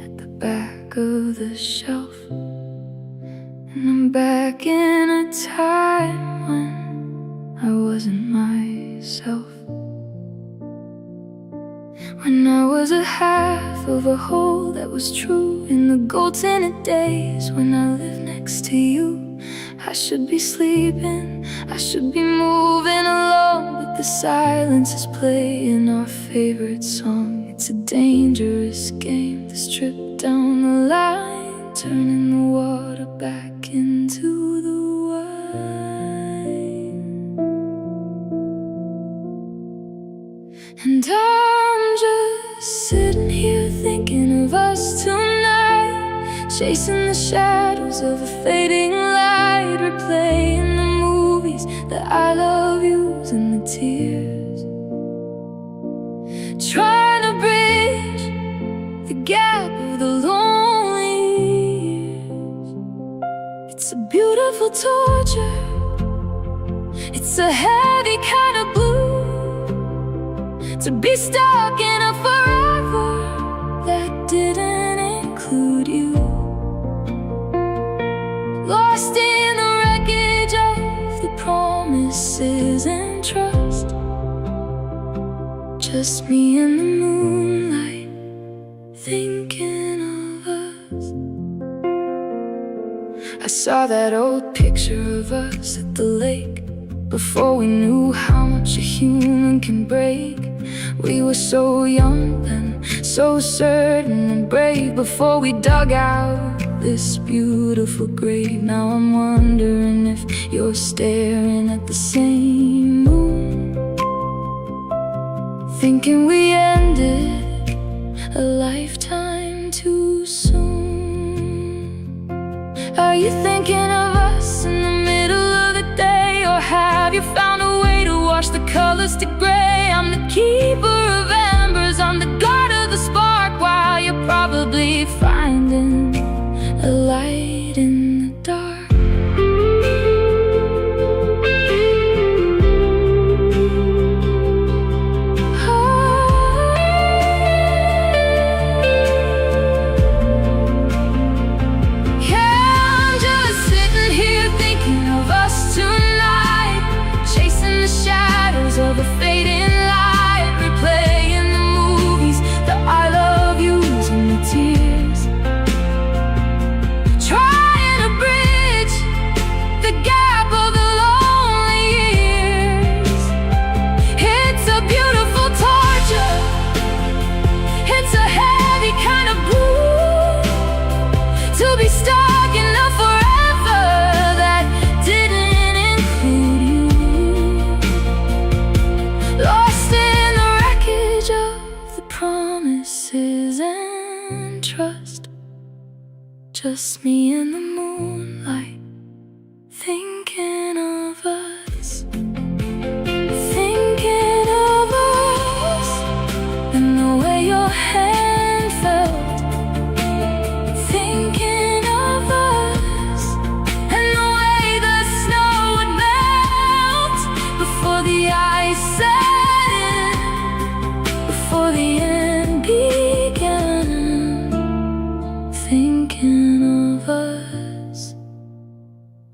at the back of the shelf, and I'm back in a time when I wasn't myself. When I was a half of a whole that was true. In the gold-tinted days when I lived next to you, I should be sleeping, I should be moving along, but the silence is playing our favorite song. It's a dangerous game, this trip down the line, turning the water back into the wine. And I'm just sitting here thinking of us tonight, chasing the shadows of a fading light, replaying the movies, the I love yous and the tears, trying to bridge the gap of the lonely years. It's a beautiful torture, it's a heavy kind of blue, to be stuck in a forever that didn't include you, lost in the wreckage of the promises and trust, just me in the moonlight thinking of us. I saw that old picture of us at the lake, before we knew how much a human can break. We were so young then, so certain and brave, before we dug out this beautiful grave. Now I'm wondering if you're staring at the same moon, thinking we ended a lifetime too soon. Are you thinking of us in the middle of the day, or have you found a way to wash the colors to gray? I'm the keeper of embers, I'm the guard of the spark, while you're probably finding a light in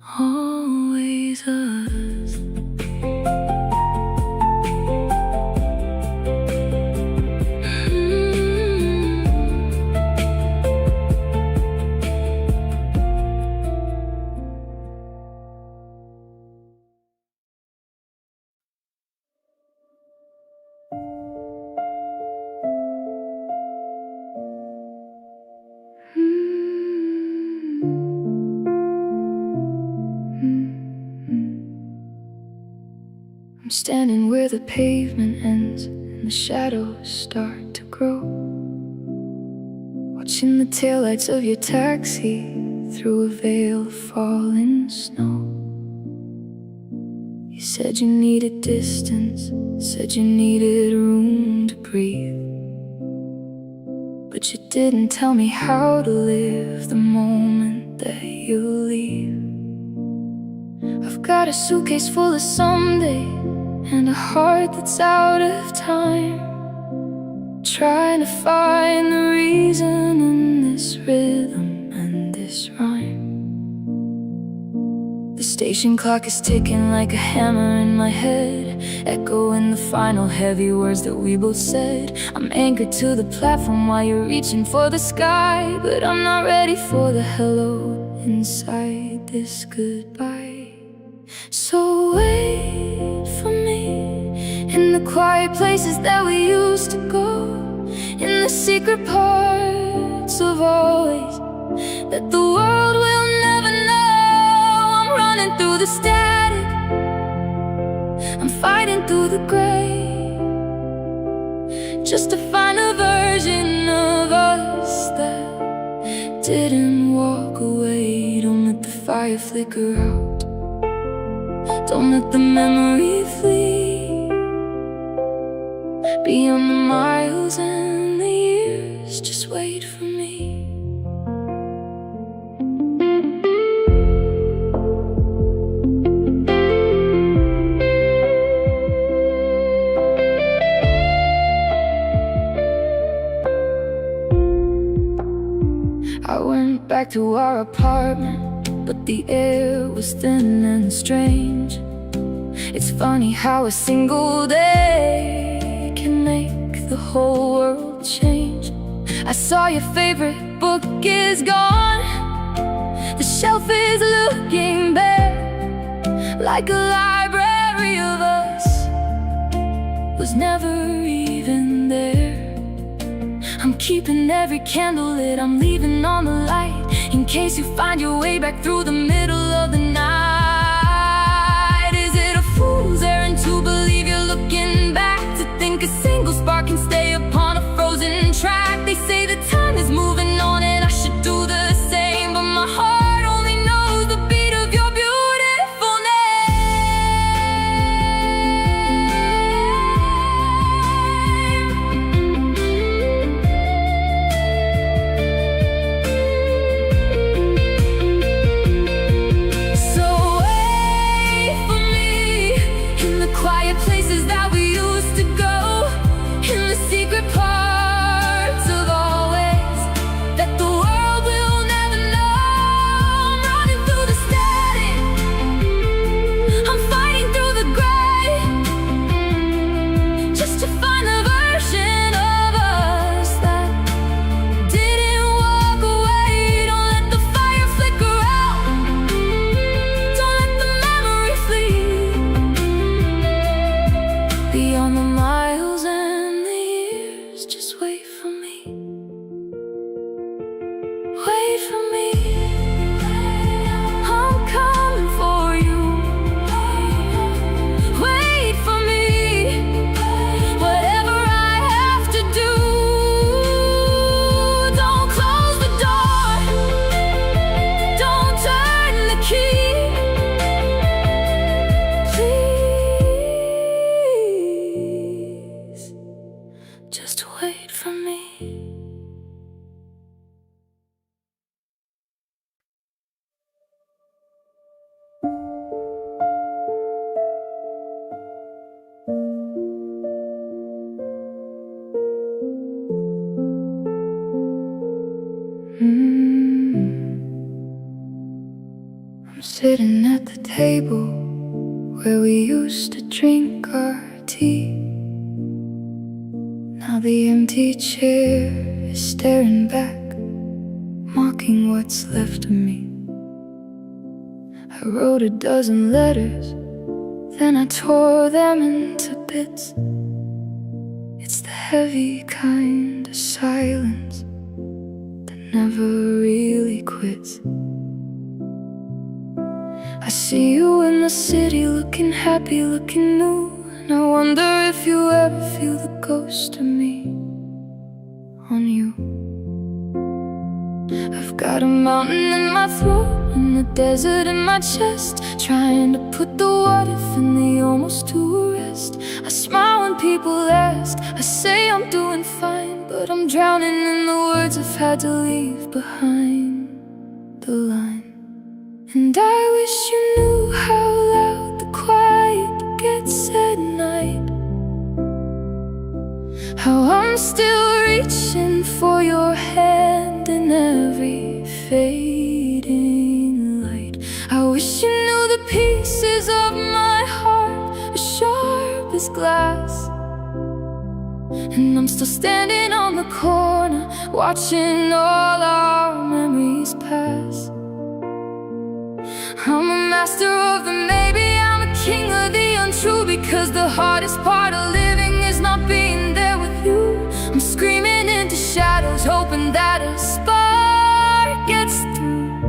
always us. I'm standing where the pavement ends and the shadows start to grow, watching the taillights of your taxi through a veil of falling snow. You said you needed distance, said you needed room to breathe, but you didn't tell me how to live the moment that you leave. I've got a suitcase full of someday and a heart that's out of time, trying to find the reason in this rhythm and this rhyme. The station clock is ticking like a hammer in my head, echoing the final heavy words that we both said. I'm anchored to the platform while you're reaching for the sky, but I'm not ready for the hello inside this goodbye. So wait for me in the quiet places that we used to go, in the secret parts of always that the world will never know. I'm running through the static, I'm fighting through the gray, just to find a version of us that didn't walk away. Don't let the fire flicker out, don't let the memory flee. Beyond the miles and the years, just wait for me. I went back to our apartment, but the air was thin and strange. It's funny how a single day can make the whole world change. I saw your favorite book is gone, the shelf is looking bare, like a library of us was never even there. I'm keeping every candle lit, I'm leaving on the light, in case you find your way back through the middle of the night. Is it a fool's errand to believe you're looking back, to think a single spark can stay upon a frozen track? They say the time is moving on and I should do the same, but my heart only knows the beat of your beautiful name. sitting at the table where we used to drink our tea. Now the empty chair is staring back, mocking what's left of me. I wrote a dozen letters, then I tore them into bits. It's the heavy kind of silence that never really quits. I see you in the city, looking happy, looking new, and I wonder if you ever feel the ghost of me on you. I've got a mountain in my throat and a desert in my chest, trying to put the what if and the almost to rest. I smile when people ask, I say I'm doing fine, but I'm drowning in the words I've had to leave behind the line. And I wish you knew how loud the quiet gets at night, how I'm still reaching for your hand in every fading light. I wish you knew the pieces of my heart are sharp as glass, and I'm still standing on the corner, watching all our memories pass. I'm a master of the maybe, I'm a king of the untrue, because the hardest part of living is not being there with you. I'm screaming into shadows, hoping that a spark gets through.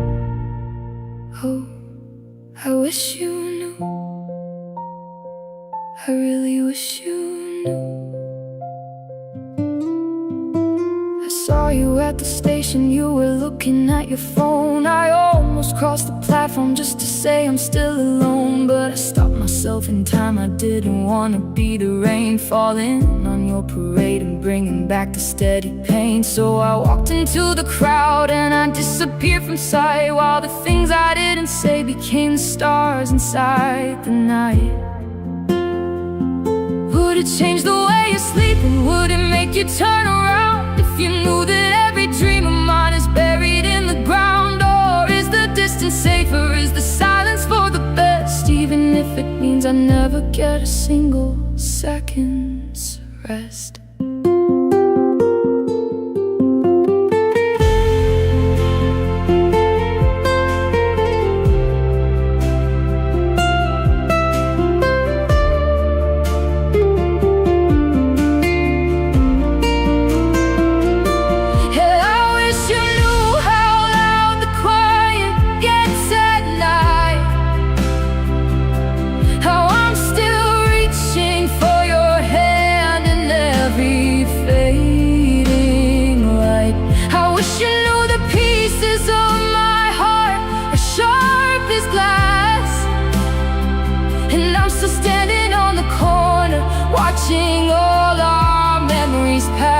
Oh, I wish you knew, I really wish you knew. I saw you at the station, you were looking at your phone. I almost crossed the platform just to say I'm still alone, but I stopped myself in time. I didn't want to be the rain falling on your parade and bringing back the steady pain. So I walked into the crowd and I disappeared from sight, while the things I didn't say became the stars inside the night. Would it change the way you're sleeping? Would it make you turn around if you knew that every dream of mine is buried in the ground? Or is the distance safer? Is the silence for the best, even if it means I never get a single second's rest? Watching all our memories pass.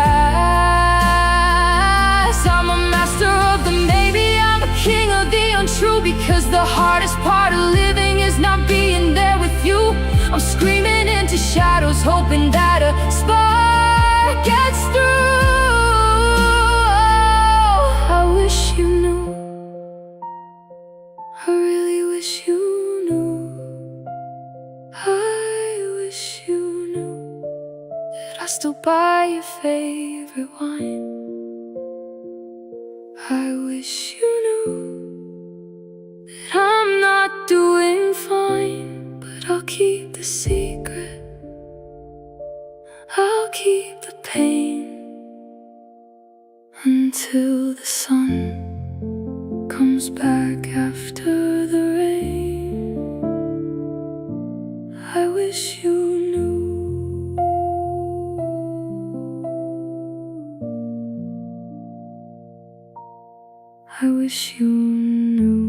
I'm a master of the maybe, I'm a king of the untrue, because the hardest part of living is not being there with you. I'm screaming into shadows, hoping that a spark gets through. I wish you knew, I really wish you knew. I wish you knew that I still buy your favorite wine. I wish you knew that I'm not doing fine, but I'll keep the secret, I'll keep the pain, until the sun comes back after the rain. I wish you knew. I wish you knew.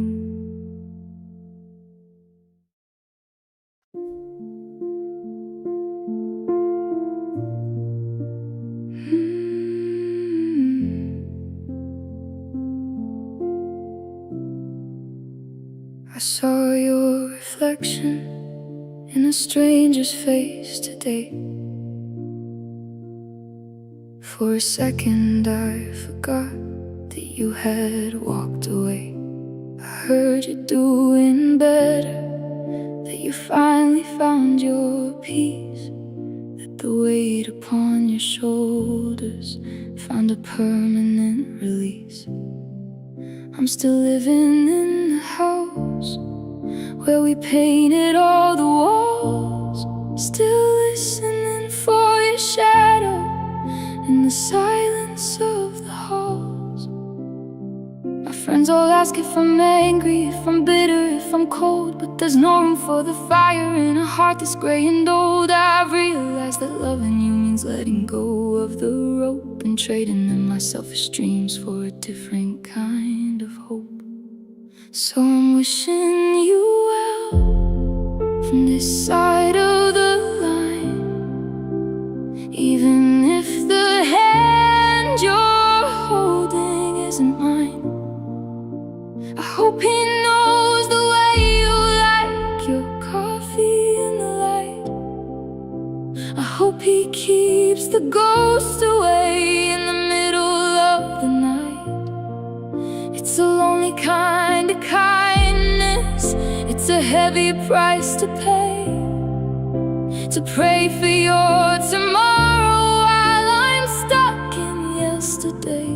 I saw your reflection in a stranger's face today. For a second I forgot that you had walked away. heard you're doing better, that you finally found your peace, that the weight upon your shoulders found a permanent release. I'm still living in the house where we painted all the walls, still listening for your shadow in the silence of the halls. My friends all ask if I'm angry, if I'm bitter, if I'm cold, but there's no room for the fire in a heart that's gray and old. I've realized that loving you means letting go of the rope and trading in my selfish dreams for a different kind of hope. So I'm wishing you well from this side of the line, even if the hand you're holding isn't mine. I hope he knows the way you like your coffee in the light. I hope he keeps the ghost away in the middle of the night. It's a lonely kind of kindness, it's a heavy price to pay, to pray for your tomorrow while I'm stuck in yesterday.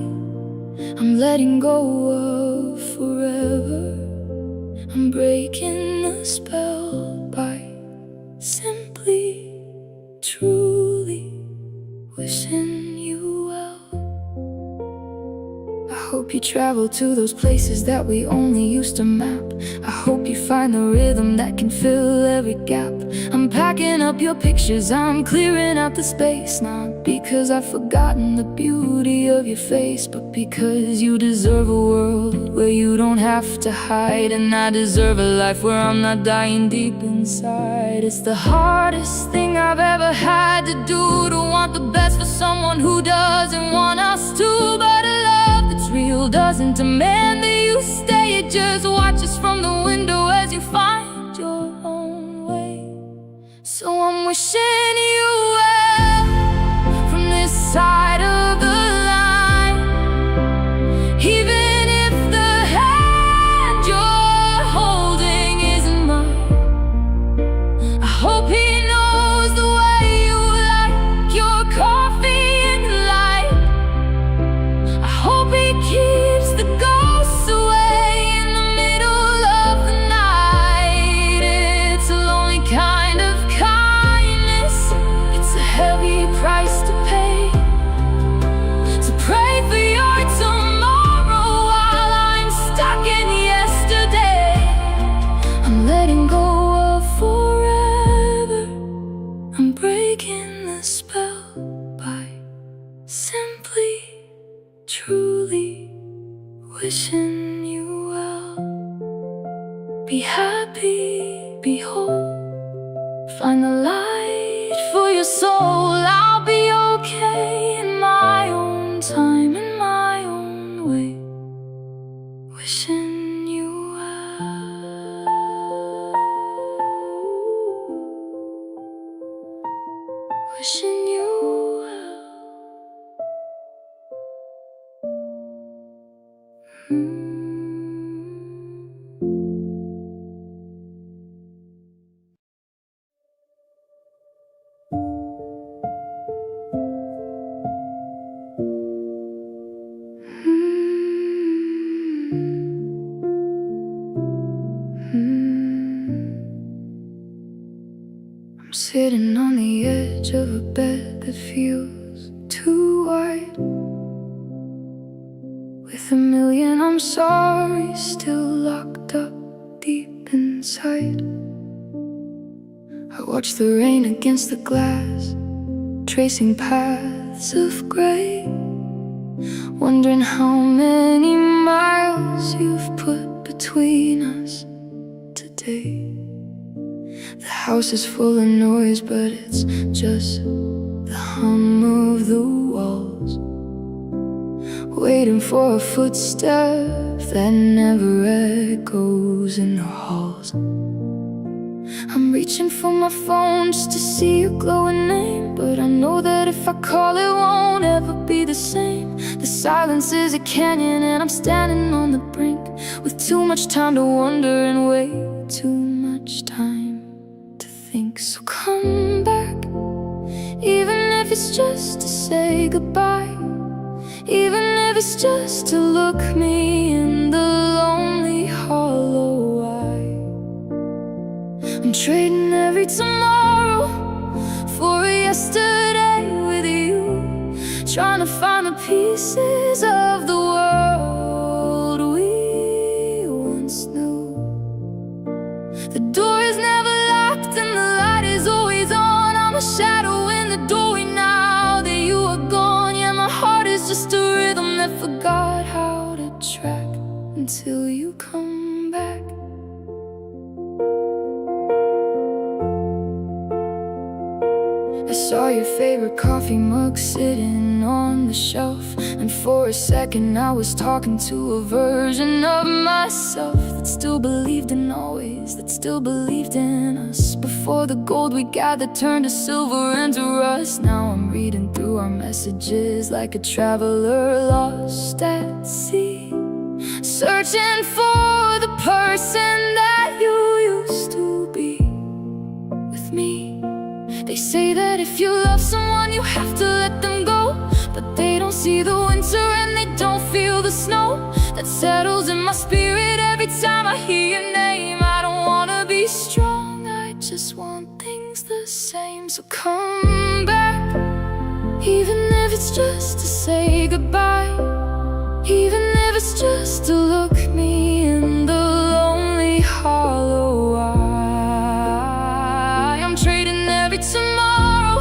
I'm letting go of forever, I'm breaking the spell by simply, truly wishing you well. I hope you travel to those places that we only used to map. I hope you find the rhythm that can fill every gap. I'm packing up your pictures, I'm clearing out the space, not because I've forgotten the beauty of your face, but because you deserve a world where you don't have to hide. And I deserve a life where I'm not dying deep inside. It's the hardest thing I've ever had to do, to want the best for someone who doesn't want us to. But a love that's real doesn't demand that you stay, it just watches from the window as you find your own way. So I'm wishing you well from this side of the line, even if the hand you're holding isn't mine. I hope he knows the way you like your coffee in the light. I hope he keeps the ghosts away in the middle of the night. It's a lonely kind of kindness, it's a heavy price to pay, to pray for your tomorrow while I'm stuck in yesterday. I'm letting go of forever, I'm breaking the spell by simply, truly wishing you well. Be happy, be whole, find the light for your soul. I'll be okay in my own time, in my own way, wishing you well, wishing you well. I'm sitting on the edge of a bed that feels too wide, with a million I'm sorry still locked up deep inside. I watch the rain against the glass, tracing paths of gray, wondering how many miles you've put between us today. The house is full of noise, but it's just the hum of the walls, waiting for a footstep that never echoes in the halls. I'm reaching for my phone just to see your glowing name, but I know that if I call it won't ever be the same. The silence is a canyon and I'm standing on the brink, with too much time to wonder and way too much time to think. So come back, even if it's just to say goodbye, even if it's just to look me in the lonely hollow eye. I'm trading every tomorrow for a yesterday with you, trying to find the pieces of the world we once knew. The door is never locked and the light is always on. I'm a shadow in the doorway now that you are gone. Yeah, my heart is just a rhythm that forgot how to track until you come back. I saw your favorite coffee mug sitting on the shelf, and for a second I was talking to a version of myself that still believed in always, that still believed in us. Before the gold we gathered turned to silver and to rust. Now I'm reading through our messages like a traveler lost at sea, searching for the person that you used to be with me. They say that if you love someone you have to let them go, but they don't see the winter and they don't feel the snow that settles in my spirit every time I hear your name. I don't wanna be strong, I just want things the same. So come back, even if it's just to say goodbye, even if it's just to look me in the lonely hollow eye. I'm trading every tomorrow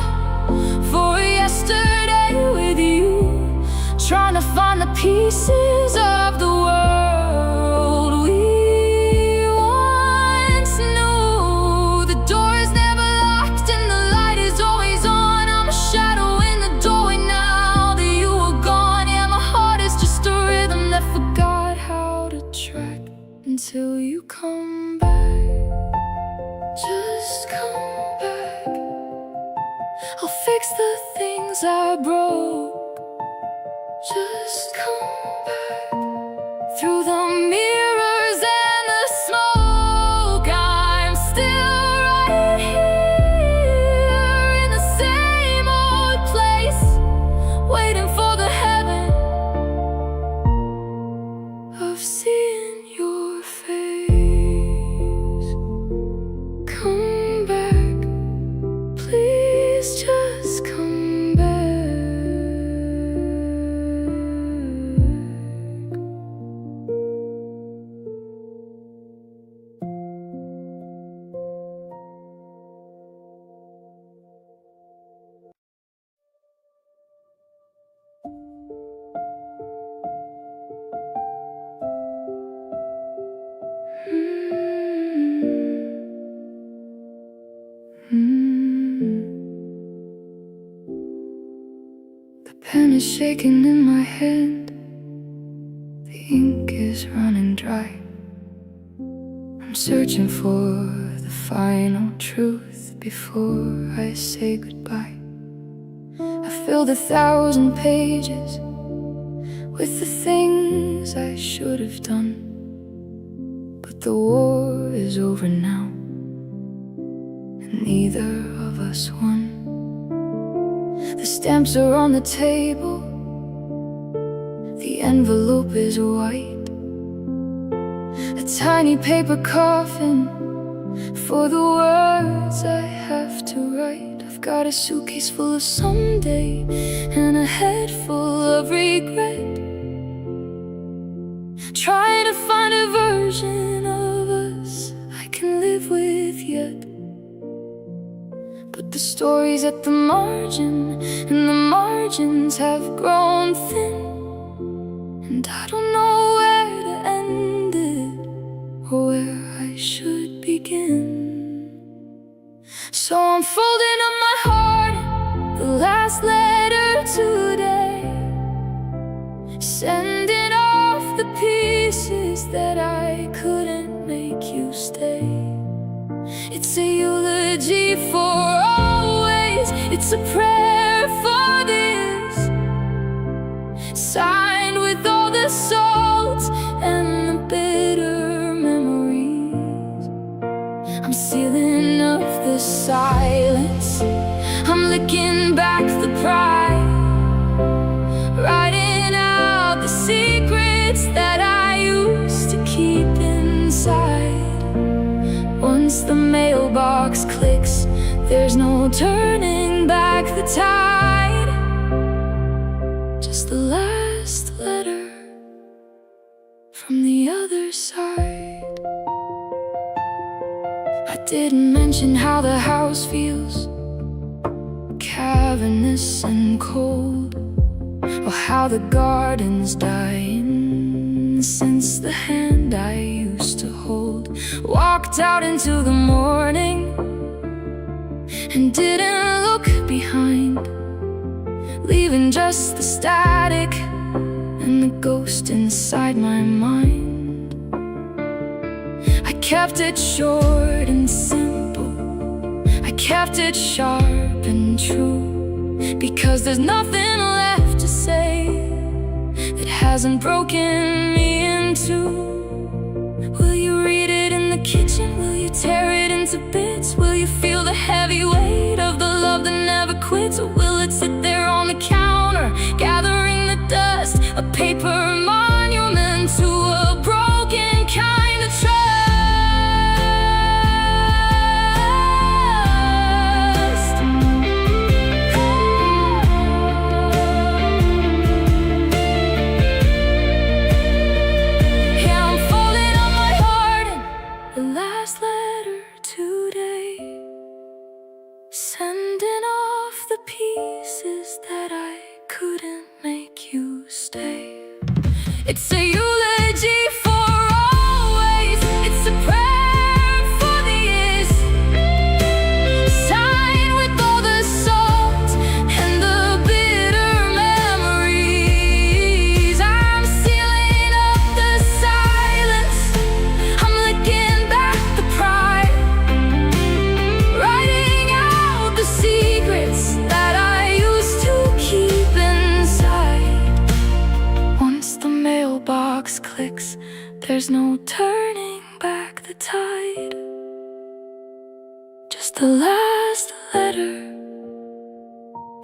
for a yesterday with you, trying to find the pieces of the world we once knew. The door is never locked and the light is always on. I'm a shadow in the doorway now that you are gone. Yeah, my heart is just a rhythm that forgot how to track until you come back. Just come back, I'll fix the things I broke. Just come back, through the mirrors and the smoke I'm still right here in the same old place, waiting for the heaven of seeing your face. Come back, please just come back. The pen is shaking in my hand, the ink is running dry. I'm searching for the final truth before I say goodbye. I filled 1,000 pages with the things I should have done, but the war is over now, and neither of us won. The stamps are on the table, the envelope is white, a tiny paper coffin for the words I have to write. I've got a suitcase full of someday and a head full of regret, trying to find a version of us I can live with yet. But the stories at the margin, and the margins have grown thin, and I don't know where to end it or where I should begin. So I'm folding up my heart, the last letter today, sending off the pieces that I couldn't make you stay. It's a eulogy for always, it's a prayer for this, signed with all the salt and the bitter I'm sealing up the silence. I'm licking back the pride, writing out the secrets that I used to keep inside. Once the mailbox clicks, there's no turning back the tide. Just the last letter from the other side. I didn't mention how the house feels, cavernous and cold, or how the garden's dying since the hand I used to hold walked out into the morning and didn't look behind, leaving just the static and the ghost inside my mind. I kept it short and simple, I kept it sharp and true, because there's nothing left to say that hasn't broken me in two. Will you read it in the kitchen? Will you tear it into bits? Will you feel the heavy weight of the love that never quits? Or will it sit there on the counter, gathering the dust, a paper monument to a broken kind of trust? Last letter today, sending off the pieces that I couldn't make you stay. It's a eulogy for always, it's a prayer for the years, signed with all the salt and the bitter memories. I'm sealing up the silence, I'm licking that I used to keep inside. Once the mailbox clicks, there's no turning back the tide. Just the last letter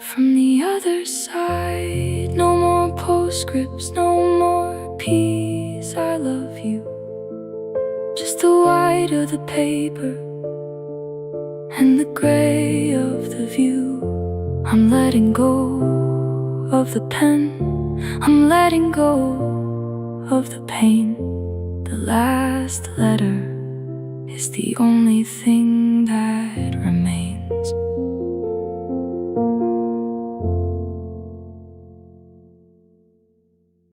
from the other side. No more postscripts, no more peace, I love you. Just the white of the paper and the gray of the view. I'm letting go of the pen, I'm letting go of the pain. The last letter is the only thing that